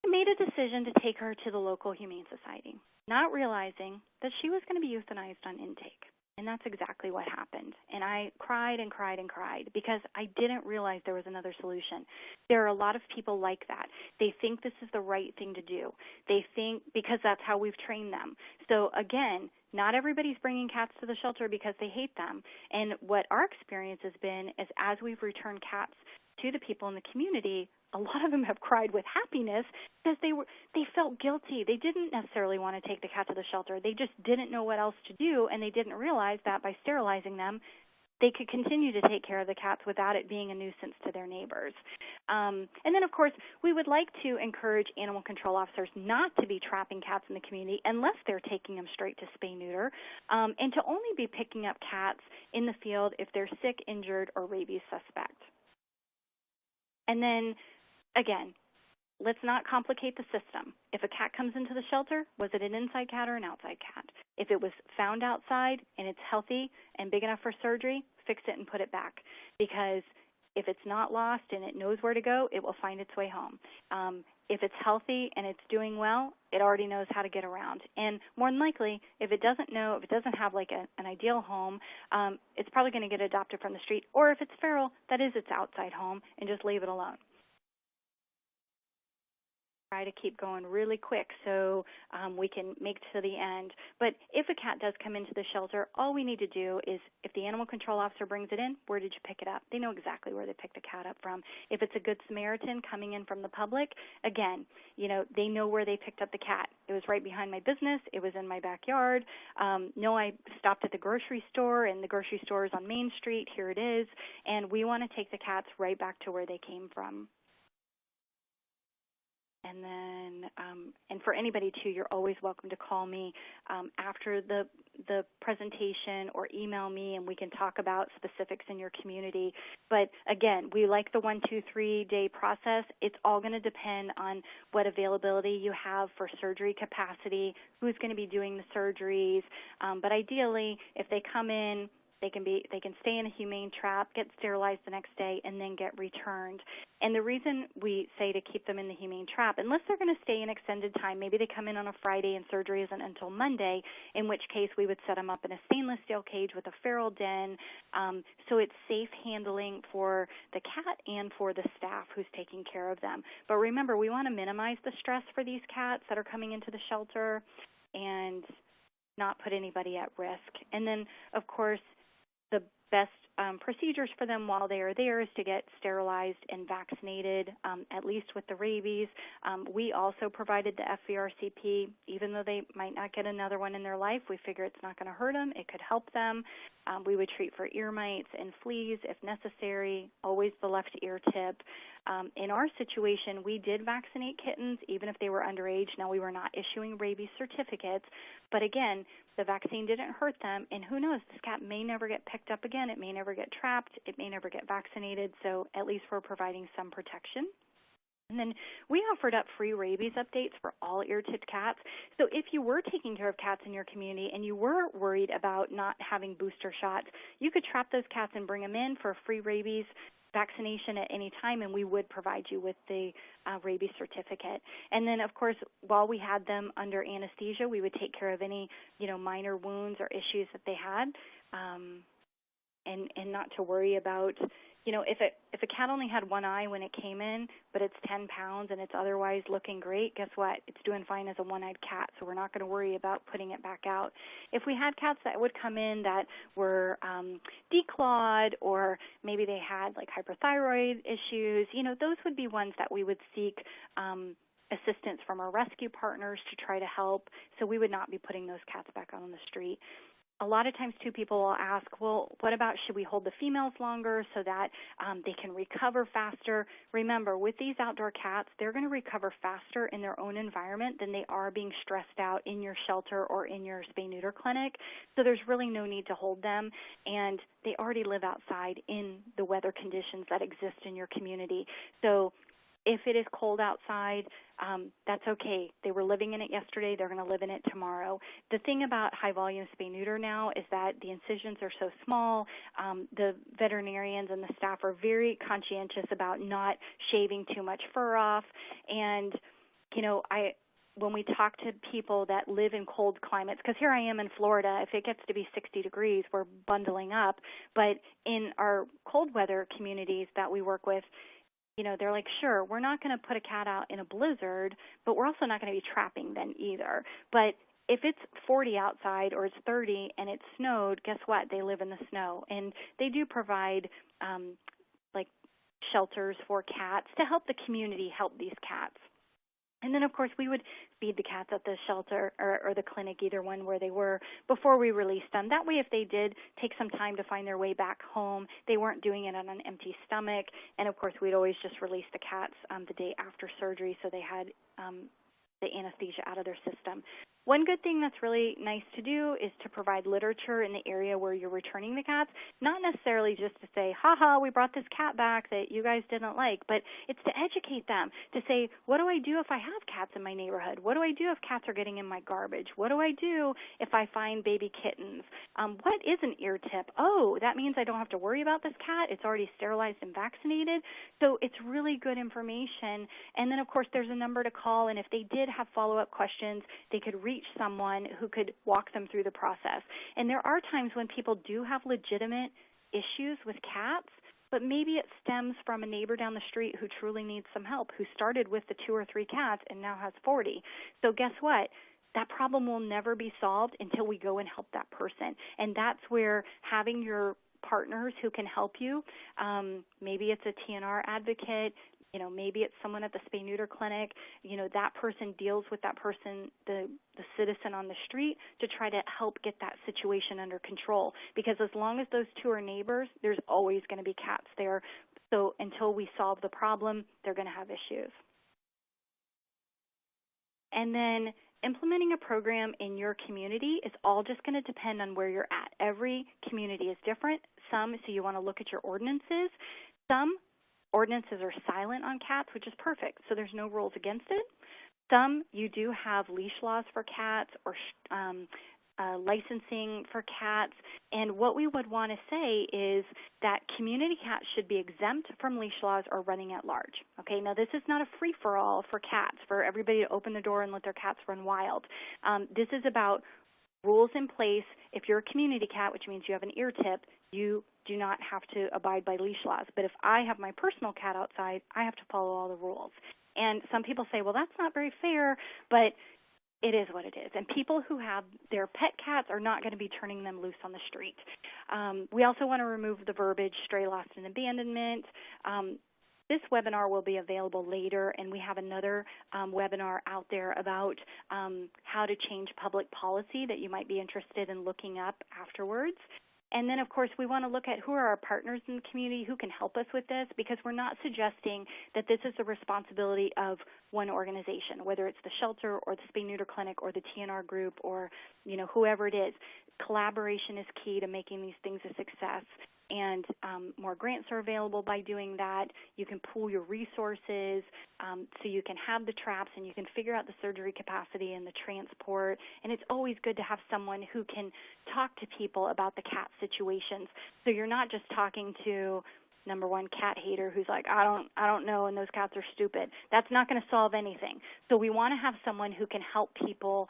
I made a decision to take her to the local Humane Society, not realizing that she was going to be euthanized on intake. And that's exactly what happened. And I cried and cried and cried because I didn't realize there was another solution. There are a lot of people like that. They think this is the right thing to do. They think because that's how we've trained them. So again, not everybody's bringing cats to the shelter because they hate them. And what our experience has been is as we've returned cats to the people in the community, a lot of them have cried with happiness because they felt guilty. They didn't necessarily want to take the cat to the shelter. They just didn't know what else to do, and they didn't realize that by sterilizing them, they could continue to take care of the cats without it being a nuisance to their neighbors. And then, of course, we would like to encourage animal control officers not to be trapping cats in the community unless they're taking them straight to spay-neuter, and to only be picking up cats in the field if they're sick, injured, or rabies suspect. And then, again, let's not complicate the system. If a cat comes into the shelter, was it an inside cat or an outside cat? If it was found outside and it's healthy and big enough for surgery, fix it and put it back. Because if it's not lost and it knows where to go, it will find its way home. If it's healthy and it's doing well, it already knows how to get around. And more than likely, if it doesn't know, if it doesn't have like an ideal home, it's probably going to get adopted from the street. Or if it's feral, that is its outside home, and just leave it alone. Try to keep going really quick so we can make it to the end. But if a cat does come into the shelter, all we need to do is, if the animal control officer brings it in, where did you pick it up? They know exactly where they picked the cat up from. If it's a Good Samaritan coming in from the public, again, they know where they picked up the cat. It was right behind my business. It was in my backyard. No, I stopped at the grocery store, and the grocery store is on Main Street. Here it is. And we want to take the cats right back to where they came from. And then, and for anybody, too, you're always welcome to call me after the presentation or email me, and we can talk about specifics in your community. But, again, we like the 1, 2, 3 day process. It's all going to depend on what availability you have for surgery capacity, who's going to be doing the surgeries. But ideally, if they come in, they can stay in a humane trap, get sterilized the next day, and then get returned. And the reason we say to keep them in the humane trap, unless they're going to stay an extended time, maybe they come in on a Friday and surgery isn't until Monday, in which case we would set them up in a stainless steel cage with a feral den, so it's safe handling for the cat and for the staff who's taking care of them. But remember, we want to minimize the stress for these cats that are coming into the shelter and not put anybody at risk. And then, of course, the best procedures for them while they are there is to get sterilized and vaccinated, at least with the rabies. We also provided the FVRCP. Even though they might not get another one in their life, we figure it's not going to hurt them. It could help them. We would treat for ear mites and fleas if necessary, always the left ear tip. In our situation, we did vaccinate kittens, even if they were underage. Now, we were not issuing rabies certificates, but again, the vaccine didn't hurt them, and who knows, this cat may never get picked up again. It may never get trapped. It may never get vaccinated, so at least we're providing some protection. And then we offered up free rabies updates for all ear-tipped cats. So if you were taking care of cats in your community and you were worried about not having booster shots, you could trap those cats and bring them in for a free rabies vaccination at any time, and we would provide you with the rabies certificate. And then, of course, while we had them under anesthesia, we would take care of any, minor wounds or issues that they had, and not to worry about, if a cat only had one eye when it came in, but it's 10 pounds and it's otherwise looking great, guess what? It's doing fine as a one-eyed cat, so we're not going to worry about putting it back out. If we had cats that would come in that were declawed, or maybe they had like hyperthyroid issues, those would be ones that we would seek assistance from our rescue partners to try to help, so we would not be putting those cats back out on the street. A lot of times, too, people will ask, well, what about should we hold the females longer so that they can recover faster? Remember, with these outdoor cats, they're going to recover faster in their own environment than they are being stressed out in your shelter or in your spay-neuter clinic. So there's really no need to hold them, and they already live outside in the weather conditions that exist in your community. So if it is cold outside, that's okay. They were living in it yesterday. They're going to live in it tomorrow. The thing about high-volume spay-neuter now is that the incisions are so small. The veterinarians and the staff are very conscientious about not shaving too much fur off. And, when we talk to people that live in cold climates, because here I am in Florida, if it gets to be 60 degrees, we're bundling up. But in our cold weather communities that we work with, they're like, sure, we're not going to put a cat out in a blizzard, but we're also not going to be trapping them either. But if it's 40 outside or it's 30 and it's snowed, guess what? They live in the snow. And they do provide shelters for cats to help the community help these cats. And then, of course, we would feed the cats at the shelter or the clinic, either one where they were, before we released them. That way, if they did take some time to find their way back home, they weren't doing it on an empty stomach. And, of course, we'd always just release the cats the day after surgery so they had the anesthesia out of their system. One good thing that's really nice to do is to provide literature in the area where you're returning the cats, not necessarily just to say, ha, we brought this cat back that you guys didn't like, but it's to educate them, to say, what do I do if I have cats in my neighborhood? What do I do if cats are getting in my garbage? What do I do if I find baby kittens? What is an ear tip? Oh, that means I don't have to worry about this cat. It's already sterilized and vaccinated. So it's really good information. And then, of course, there's a number to call, and if they did have follow-up questions, they could reach someone who could walk them through the process. And there are times when people do have legitimate issues with cats, but maybe it stems from a neighbor down the street who truly needs some help, who started with the 2 or 3 cats and now has 40. So guess what? That problem will never be solved until we go and help that person. And that's where having your partners who can help you, maybe it's a TNR advocate, maybe it's someone at the spay-neuter clinic, that person deals with that person, the citizen on the street, to try to help get that situation under control. Because as long as those 2 are neighbors, there's always going to be cats there. So until we solve the problem, they're going to have issues. And then implementing a program in your community is all just going to depend on where you're at. Every community is different. So you want to look at your ordinances. Some ordinances are silent on cats, which is perfect, so there's no rules against it. Some, you do have leash laws for cats or licensing for cats, and what we would want to say is that community cats should be exempt from leash laws or running at large. Okay, now this is not a free-for-all for cats, for everybody to open the door and let their cats run wild. This is about rules in place. If you're a community cat, which means you have an ear tip, you do not have to abide by leash laws. But if I have my personal cat outside, I have to follow all the rules. And some people say, well, that's not very fair, but it is what it is. And people who have their pet cats are not going to be turning them loose on the street. We also want to remove the verbiage, stray, lost, and abandonment. This webinar will be available later, and we have another webinar out there about how to change public policy that you might be interested in looking up afterwards. And then, of course, we want to look at who are our partners in the community who can help us with this, because we're not suggesting that this is the responsibility of one organization, whether it's the shelter or the spay-neuter clinic or the TNR group or, whoever it is. Collaboration is key to making these things a success. And more grants are available by doing that. You can pool your resources so you can have the traps and you can figure out the surgery capacity and the transport. And it's always good to have someone who can talk to people about the cat situations. So you're not just talking to #1 cat hater who's like, I don't know, and those cats are stupid. That's not going to solve anything. So we want to have someone who can help people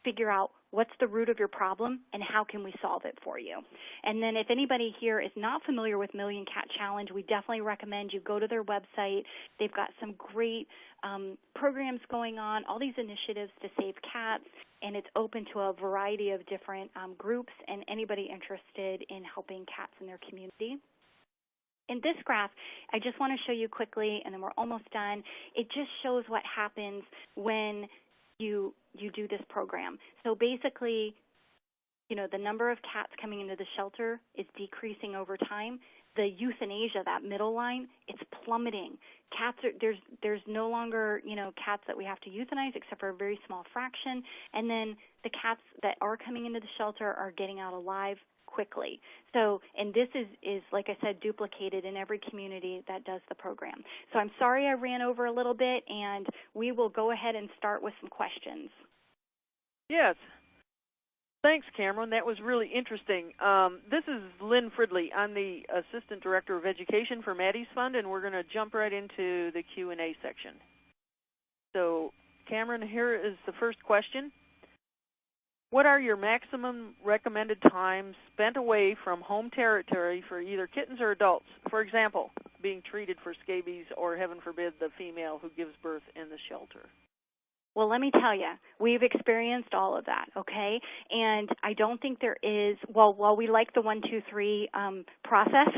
figure out what's the root of your problem and how can we solve it for you. And then if anybody here is not familiar with Million Cat Challenge, we definitely recommend you go to their website. They've got some great programs going on, all these initiatives to save cats, and it's open to a variety of different groups and anybody interested in helping cats in their community. In this graph, I just want to show you quickly, and then we're almost done. It just shows what happens when you do this program. So basically, the number of cats coming into the shelter is decreasing over time. The euthanasia, that middle line, it's plummeting. Cats are, there's no longer, cats that we have to euthanize except for a very small fraction. And then the cats that are coming into the shelter are getting out alive quickly. So, and this is, like I said, duplicated in every community that does the program. So I'm sorry I ran over a little bit, and we will go ahead and start with some questions. Yes. Thanks, Cameron. That was really interesting. This is Lynn Fridley. I'm the Assistant Director of Education for Maddie's Fund, and we're going to jump right into the Q&A section. So, Cameron, here is the first question. What are your maximum recommended times spent away from home territory for either kittens or adults? For example, being treated for scabies or, heaven forbid, the female who gives birth in the shelter. Well, let me tell you, we've experienced all of that, okay? And I don't think there is, while we like the 1, 2, 3 process,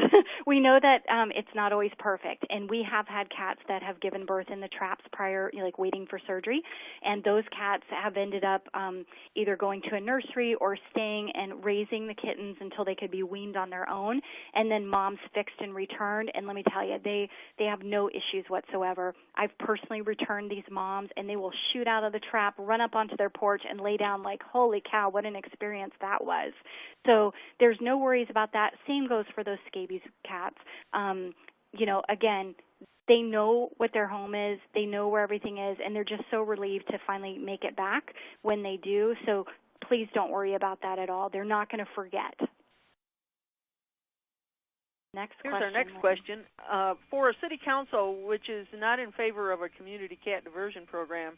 we know that it's not always perfect. And we have had cats that have given birth in the traps prior, like waiting for surgery. And those cats have ended up either going to a nursery or staying and raising the kittens until they could be weaned on their own. And then moms fixed and returned. And let me tell you, they have no issues whatsoever. I've personally returned these moms, and they will shoot out of the trap, run up onto their porch, and lay down like, holy cow, what an experience that was. So there's no worries about that. Same goes for those scabies cats. Again, they know what their home is. They know where everything is, and they're just so relieved to finally make it back when they do. So please don't worry about that at all. They're not going to forget. Here's our next question. For a city council which is not in favor of a community cat diversion program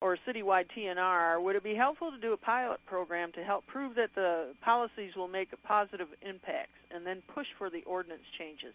or a citywide TNR, would it be helpful to do a pilot program to help prove that the policies will make a positive impact and then push for the ordinance changes?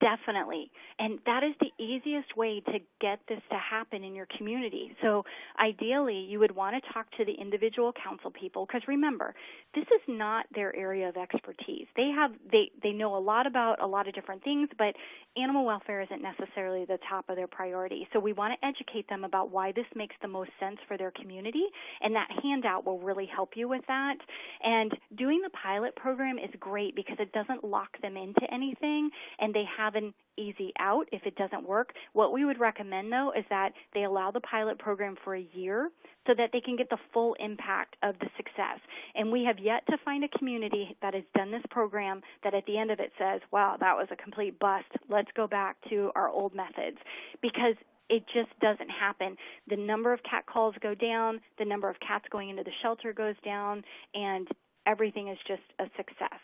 Definitely. And that is the easiest way to get this to happen in your community. So ideally, you would want to talk to the individual council people, because remember, this is not their area of expertise. They know a lot about a lot of different things, but animal welfare isn't necessarily the top of their priority. So we want to educate them about why this makes the most sense for their community, and that handout will really help you with that. And doing the pilot program is great because it doesn't lock them into anything, and they have an easy out if it doesn't work. What we would recommend, though, is that they allow the pilot program for a year so that they can get the full impact of the success. And we have yet to find a community that has done this program that at the end of it says, wow, that was a complete bust. Let's go back to our old methods, because it just doesn't happen. The number of cat calls go down, the number of cats going into the shelter goes down, and everything is just a success.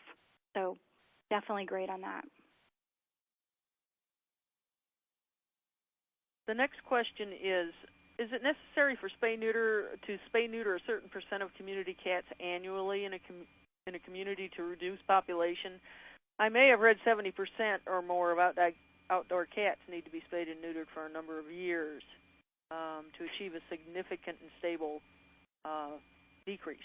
So definitely great on that. The next question is it necessary for spay-neuter a certain percent of community cats annually in a community to reduce population? I may have read 70% or more about that outdoor cats need to be spayed and neutered for a number of years to achieve a significant and stable decrease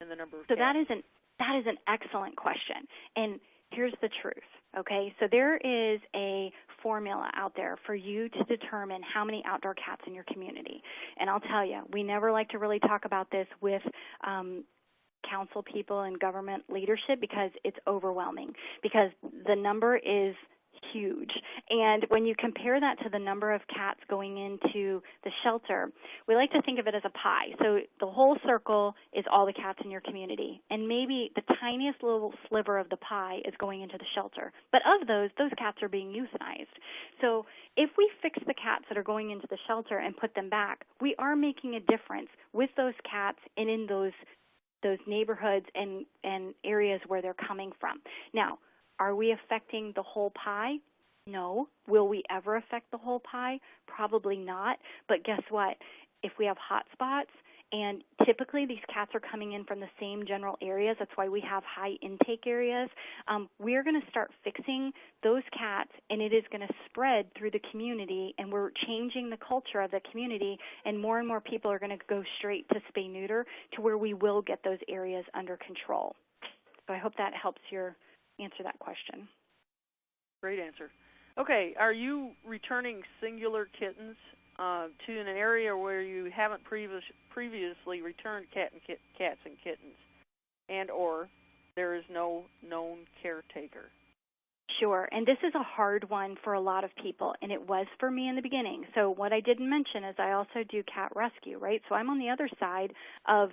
in the number of cats. So that is an excellent question. And here's the truth, okay? So there is a formula out there for you to determine how many outdoor cats in your community. And I'll tell you, we never like to really talk about this with council people and government leadership because it's overwhelming, because the number is huge. And when you compare that to the number of cats going into the shelter, we like to think of it as a pie. So the whole circle is all the cats in your community, and maybe the tiniest little sliver of the pie is going into the shelter. But of those cats are being euthanized. So if we fix the cats that are going into the shelter and put them back, we are making a difference with those cats and in those neighborhoods and areas where they're coming from. Now, Are we affecting the whole pie? No. Will we ever affect the whole pie? Probably not. But guess what? If we have hot spots, and typically these cats are coming in from the same general areas, that's why we have high intake areas, we're going to start fixing those cats, and it is going to spread through the community, and we're changing the culture of the community, and more people are going to go straight to spay-neuter to where we will get those areas under control. So I hope that helps you answer that question. Great answer. Okay, are you returning singular kittens to an area where you haven't previously returned cats and kittens, and or there is no known caretaker? Sure, and this is a hard one for a lot of people, and it was for me in the beginning. So what I didn't mention is I also do cat rescue, right? So I'm on the other side of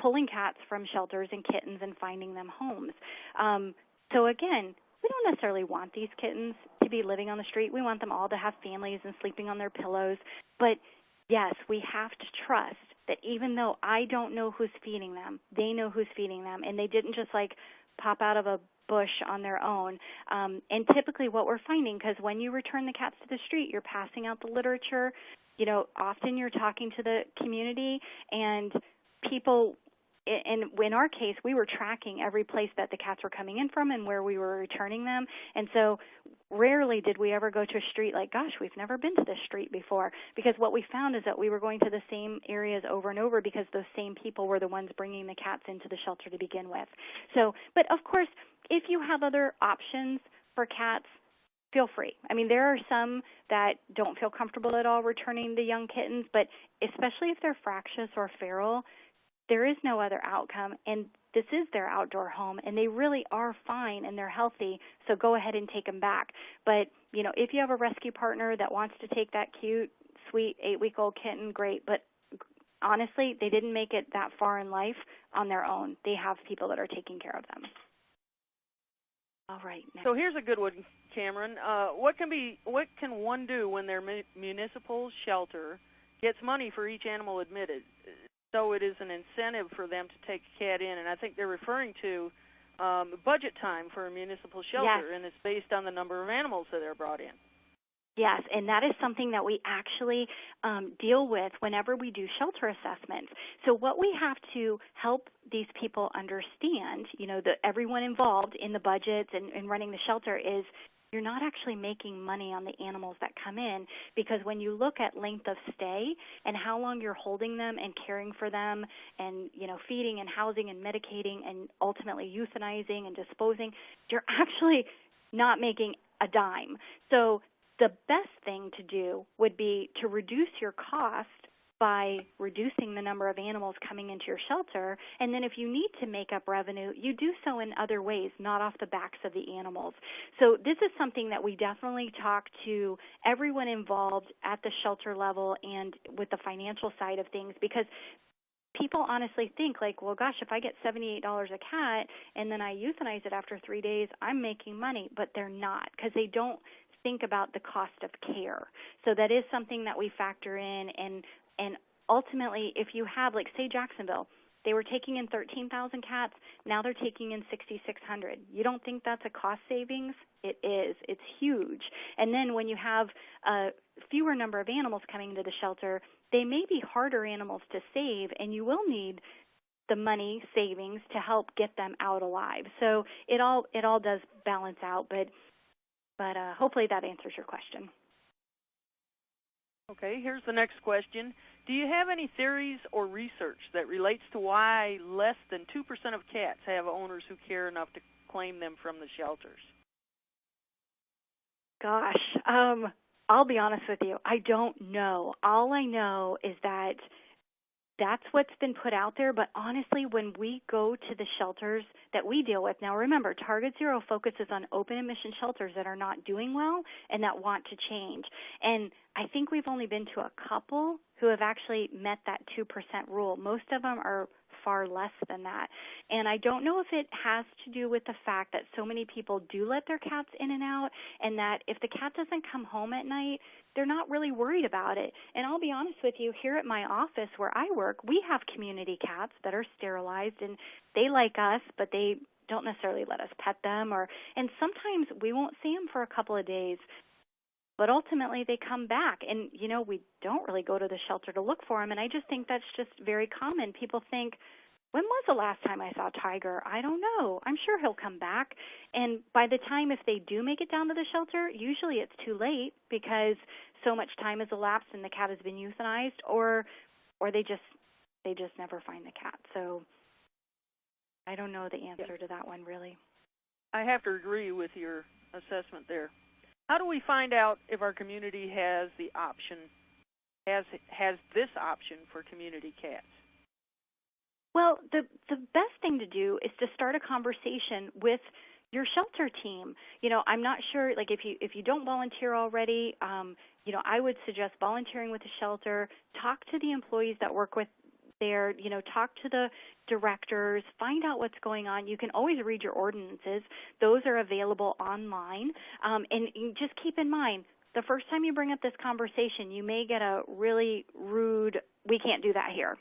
pulling cats from shelters and kittens and finding them homes. So again, we don't necessarily want these kittens to be living on the street. We want them all to have families and sleeping on their pillows. But yes, we have to trust that even though I don't know who's feeding them, they know who's feeding them, and they didn't just like pop out of a bush on their own. And typically what we're finding, because when you return the cats to the street, you're passing out the literature. You know, often you're talking to the community, and people, and in our case, we were tracking every place that the cats were coming in from and where we were returning them. And so rarely did we ever go to a street like, gosh, we've never been to this street before, because what we found is that we were going to the same areas over and over because those same people were the ones bringing the cats into the shelter to begin with. So, but of course, if you have other options for cats, feel free. I mean, there are some that don't feel comfortable at all returning the young kittens, but especially if they're fractious or feral, there is no other outcome, and this is their outdoor home, and they really are fine and they're healthy, so go ahead and take them back. But, you know, if you have a rescue partner that wants to take that cute, sweet 8-week-old kitten, great, but honestly, they didn't make it that far in life on their own. They have people that are taking care of them. All right. Next. So here's a good one, Cameron. What can one do when their municipal shelter gets money for each animal admitted? So it is an incentive for them to take a cat in, and I think they're referring to budget time for a municipal shelter, yes. And it's based on the number of animals that are brought in. Yes, and that is something that we actually deal with whenever we do shelter assessments. So what we have to help these people understand, you know, everyone involved in the budgets and running the shelter is you're not actually making money on the animals that come in, because when you look at length of stay and how long you're holding them and caring for them and, you know, feeding and housing and medicating and ultimately euthanizing and disposing, you're actually not making a dime. So the best thing to do would be to reduce your cost by reducing the number of animals coming into your shelter, and then if you need to make up revenue, you do so in other ways, not off the backs of the animals. So this is something that we definitely talk to everyone involved at the shelter level and with the financial side of things, because people honestly think like, well, gosh, if I get $78 a cat and then I euthanize it after 3 days, I'm making money, but they're not, because they don't think about the cost of care. So that is something that we factor in, and ultimately, if you have, like, say, Jacksonville, they were taking in 13,000 cats. Now they're taking in 6,600. You don't think that's a cost savings? It is. It's huge. And then when you have a fewer number of animals coming into the shelter, they may be harder animals to save, and you will need the money savings to help get them out alive. So it all does balance out, but hopefully that answers your question. Okay, here's the next question. Do you have any theories or research that relates to why less than 2% of cats have owners who care enough to claim them from the shelters? Gosh, I'll be honest with you. I don't know. All I know is that that's what's been put out there, but honestly, when we go to the shelters that we deal with, now remember, Target Zero focuses on open admission shelters that are not doing well and that want to change. And I think we've only been to a couple who have actually met that 2% rule. Most of them are far less than that. And I don't know if it has to do with the fact that so many people do let their cats in and out, and that if the cat doesn't come home at night, they're not really worried about it. And I'll be honest with you, here at my office where I work, we have community cats that are sterilized, and they like us, but they don't necessarily let us pet them, and sometimes we won't see them for a couple of days, but ultimately they come back. And, we don't really go to the shelter to look for them, and I just think that's just very common. People think, when was the last time I saw a tiger? I don't know. I'm sure he'll come back. And by the time, if they do make it down to the shelter, usually it's too late because so much time has elapsed and the cat has been euthanized, or they just never find the cat. So I don't know the answer to that one, really. I have to agree with your assessment there. How do we find out if our community has the option, has this option for community cats? Well, the best thing to do is to start a conversation with your shelter team. I'm not sure, like if you don't volunteer already, I would suggest volunteering with the shelter. Talk to the employees that work with there. Talk to the directors. Find out what's going on. You can always read your ordinances. Those are available online. And just keep in mind, the first time you bring up this conversation, you may get a really rude, we can't do that here.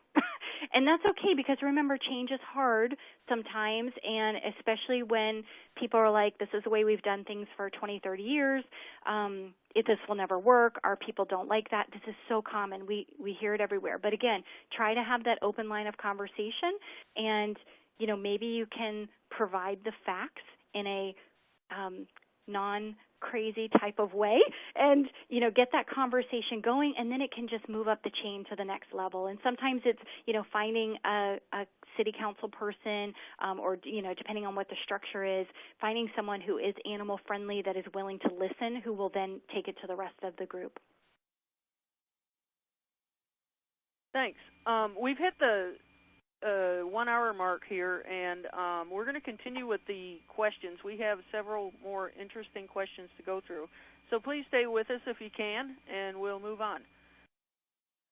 And that's okay, because remember, change is hard sometimes, and especially when people are like, this is the way we've done things for 20, 30 years, this will never work, our people don't like that. This is so common. We hear it everywhere. But again, try to have that open line of conversation, and maybe you can provide the facts in a non-crazy type of way, and get that conversation going, and then it can just move up the chain to the next level. And sometimes it's finding a city council person, or depending on what the structure is, finding someone who is animal friendly that is willing to listen, who will then take it to the rest of the group. Thanks. We've hit the 1 hour mark here, and we're going to continue with the questions. We have several more interesting questions to go through. So please stay with us if you can, and we'll move on.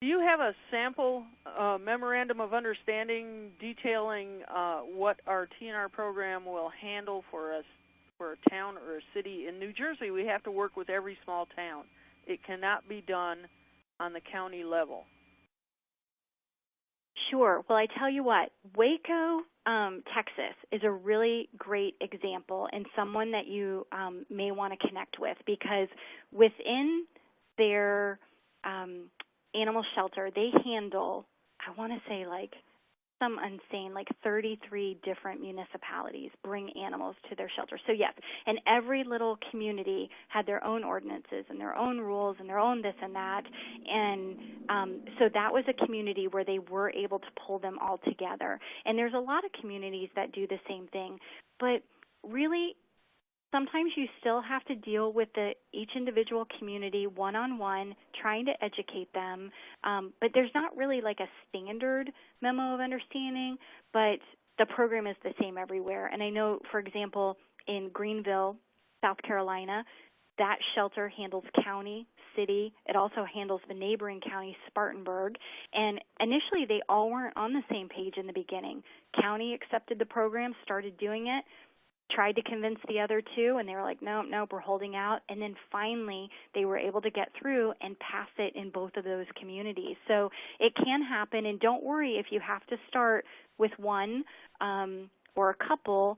Do you have a sample memorandum of understanding detailing what our TNR program will handle for us, for a town or a city? In New Jersey, we have to work with every small town. It cannot be done on the county level. Sure. Well, I tell you what, Waco, Texas is a really great example, and someone that you may want to connect with, because within their animal shelter, they handle, I want to say some insane, 33 different municipalities bring animals to their shelter. So yes, and every little community had their own ordinances and their own rules and their own this and that. And so that was a community where they were able to pull them all together. And there's a lot of communities that do the same thing. But really, sometimes you still have to deal with each individual community one-on-one, trying to educate them. But there's not really a standard memo of understanding, but the program is the same everywhere. And I know, for example, in Greenville, South Carolina, that shelter handles county, city. It also handles the neighboring county, Spartanburg. And initially, they all weren't on the same page in the beginning. County accepted the program, started doing it, tried to convince the other two, and they were like, nope, we're holding out. And then finally, they were able to get through and pass it in both of those communities. So it can happen, and don't worry if you have to start with one or a couple,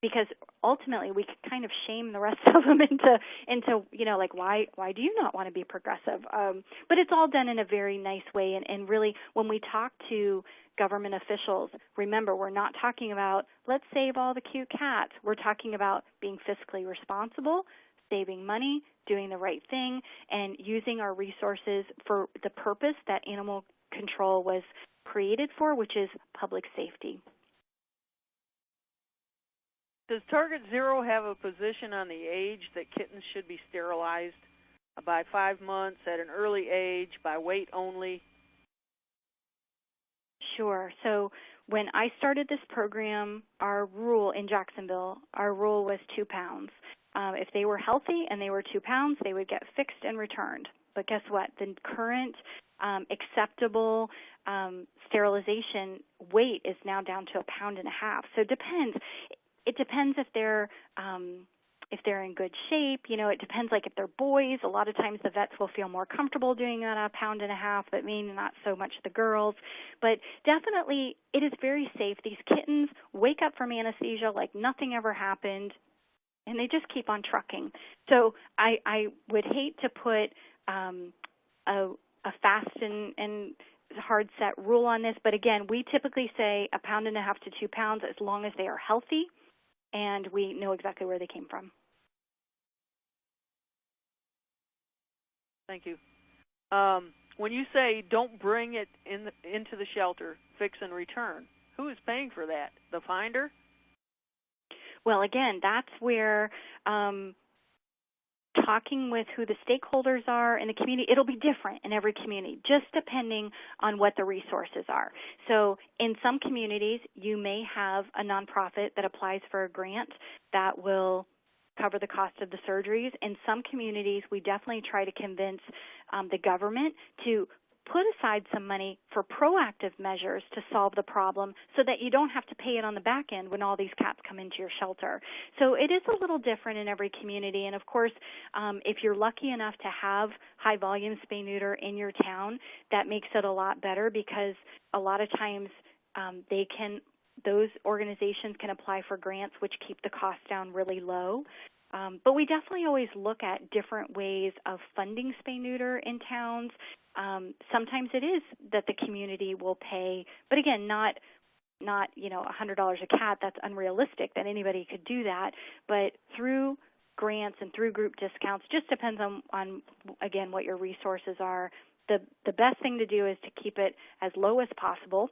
because ultimately we can kind of shame the rest of them into why do you not want to be progressive? But it's all done in a very nice way, and really when we talk to government officials, remember, we're not talking about let's save all the cute cats. We're talking about being fiscally responsible, saving money, doing the right thing, and using our resources for the purpose that animal control was created for, which is public safety. Does Target Zero have a position on the age that kittens should be sterilized by 5 months, at an early age, by weight only? Sure. So when I started this program, our rule in Jacksonville, our rule was 2 pounds. If they were healthy and they were 2 pounds, they would get fixed and returned. But guess what? The current acceptable sterilization weight is now down to 1.5 pounds. So it depends. It depends if they're if they're in good shape. It depends, like if they're boys, a lot of times the vets will feel more comfortable doing that at 1.5 pounds, but maybe not so much the girls. But definitely it is very safe. These kittens wake up from anesthesia like nothing ever happened, and they just keep on trucking. So I would hate to put a fast and hard set rule on this, but again, we typically say 1.5 pounds to 2 pounds as long as they are healthy and we know exactly where they came from. Thank you. When you say don't bring it into the shelter, fix and return, who is paying for that? The finder? Well, again, that's where talking with who the stakeholders are in the community, it'll be different in every community, just depending on what the resources are. So in some communities, you may have a nonprofit that applies for a grant that will cover the cost of the surgeries. In some communities, we definitely try to convince the government to put aside some money for proactive measures to solve the problem so that you don't have to pay it on the back end when all these cats come into your shelter. So it is a little different in every community. And, of course, if you're lucky enough to have high-volume spay-neuter in your town, that makes it a lot better because a lot of times those organizations can apply for grants which keep the cost down really low. But we definitely always look at different ways of funding spay-neuter in towns. Sometimes it is that the community will pay, but again, not $100 a cat. That's unrealistic that anybody could do that. But through grants and through group discounts, just depends on again what your resources are. The best thing to do is to keep it as low as possible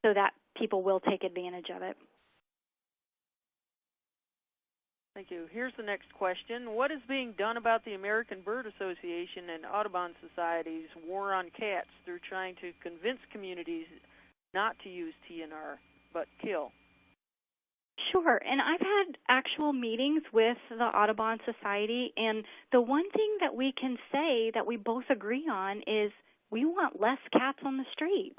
so that people will take advantage of it. Thank you. Here's the next question. What is being done about the American Bird Association and Audubon Society's war on cats through trying to convince communities not to use TNR but kill? Sure, and I've had actual meetings with the Audubon Society, and the one thing that we can say that we both agree on is we want less cats on the street.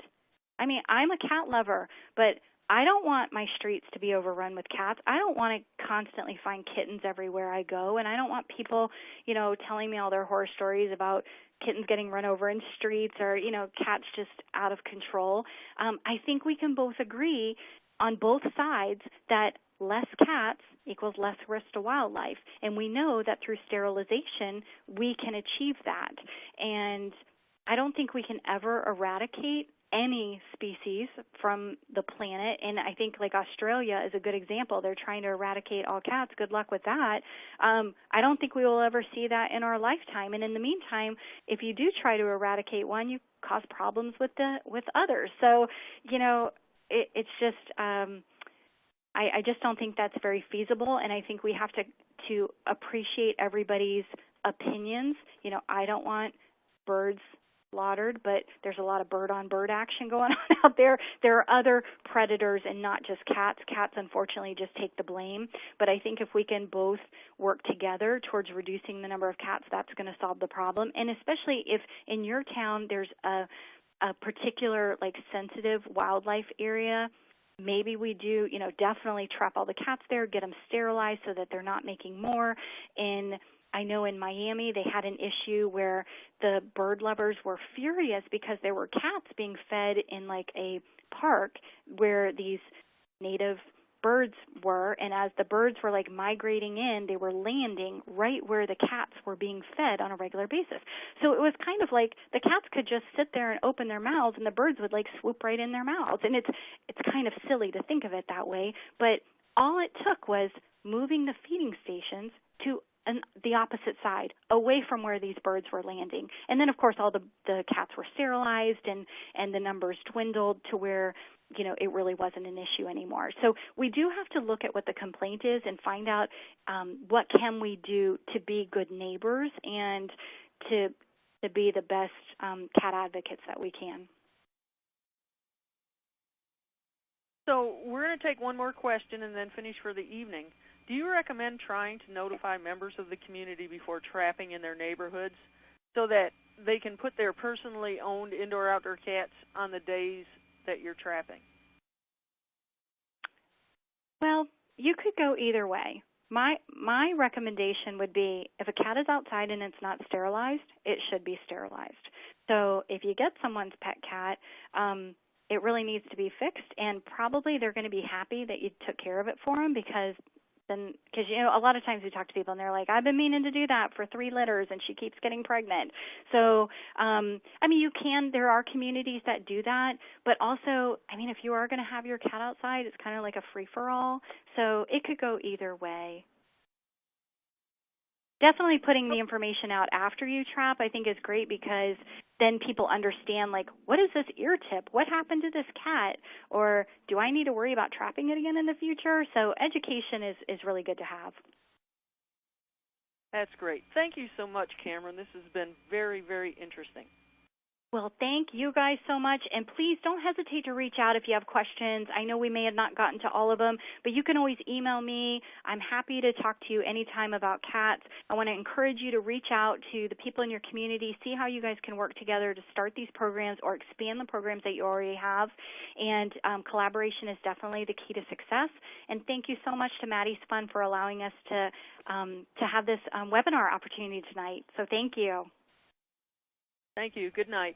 I mean, I'm a cat lover, but I don't want my streets to be overrun with cats. I don't want to constantly find kittens everywhere I go, and I don't want people, telling me all their horror stories about kittens getting run over in streets or, cats just out of control. I think we can both agree on both sides that less cats equals less risk to wildlife, and we know that through sterilization we can achieve that. And I don't think we can ever eradicate any species from the planet, and I think like Australia is a good example. They're trying to eradicate all cats. Good luck with that. I don't think we will ever see that in our lifetime, and in the meantime, if you do try to eradicate one, you cause problems with others. So, it's just I just don't think that's very feasible, and I think we have to appreciate everybody's opinions. I don't want birds slaughtered, but there's a lot of bird-on-bird action going on out there. There are other predators and not just cats. Cats, unfortunately, just take the blame. But I think if we can both work together towards reducing the number of cats, that's going to solve the problem. And especially if in your town there's a particular, sensitive wildlife area, maybe we do, definitely trap all the cats there, get them sterilized so that they're not making more. I know in Miami they had an issue where the bird lovers were furious because there were cats being fed in a park where these native birds were, and as the birds were migrating in, they were landing right where the cats were being fed on a regular basis. So it was kind of like the cats could just sit there and open their mouths and the birds would swoop right in their mouths. And it's kind of silly to think of it that way, but all it took was moving the feeding stations to the opposite side, away from where these birds were landing. And then, of course, all the cats were sterilized and the numbers dwindled to where, it really wasn't an issue anymore. So we do have to look at what the complaint is and find out what can we do to be good neighbors and to be the best cat advocates that we can. So we're going to take one more question and then finish for the evening. Do you recommend trying to notify members of the community before trapping in their neighborhoods so that they can put their personally owned indoor-outdoor cats on the days that you're trapping? Well, you could go either way. My recommendation would be if a cat is outside and it's not sterilized, it should be sterilized. So if you get someone's pet cat, it really needs to be fixed, and probably they're going to be happy that you took care of it for them because a lot of times we talk to people and they're like, I've been meaning to do that for 3 litters and she keeps getting pregnant. So, there are communities that do that, but also, if you are going to have your cat outside, it's kind of like a free-for-all. So it could go either way. Definitely putting the information out after you trap, I think, is great because then people understand, like, what is this ear tip? What happened to this cat? Or do I need to worry about trapping it again in the future? So education is really good to have. That's great. Thank you so much, Cameron. This has been very, very interesting. Well, thank you guys so much, and please don't hesitate to reach out if you have questions. I know we may have not gotten to all of them, but you can always email me. I'm happy to talk to you anytime about cats. I want to encourage you to reach out to the people in your community, see how you guys can work together to start these programs or expand the programs that you already have, and collaboration is definitely the key to success. And thank you so much to Maddie's Fund for allowing us to have this webinar opportunity tonight. So thank you. Thank you. Good night.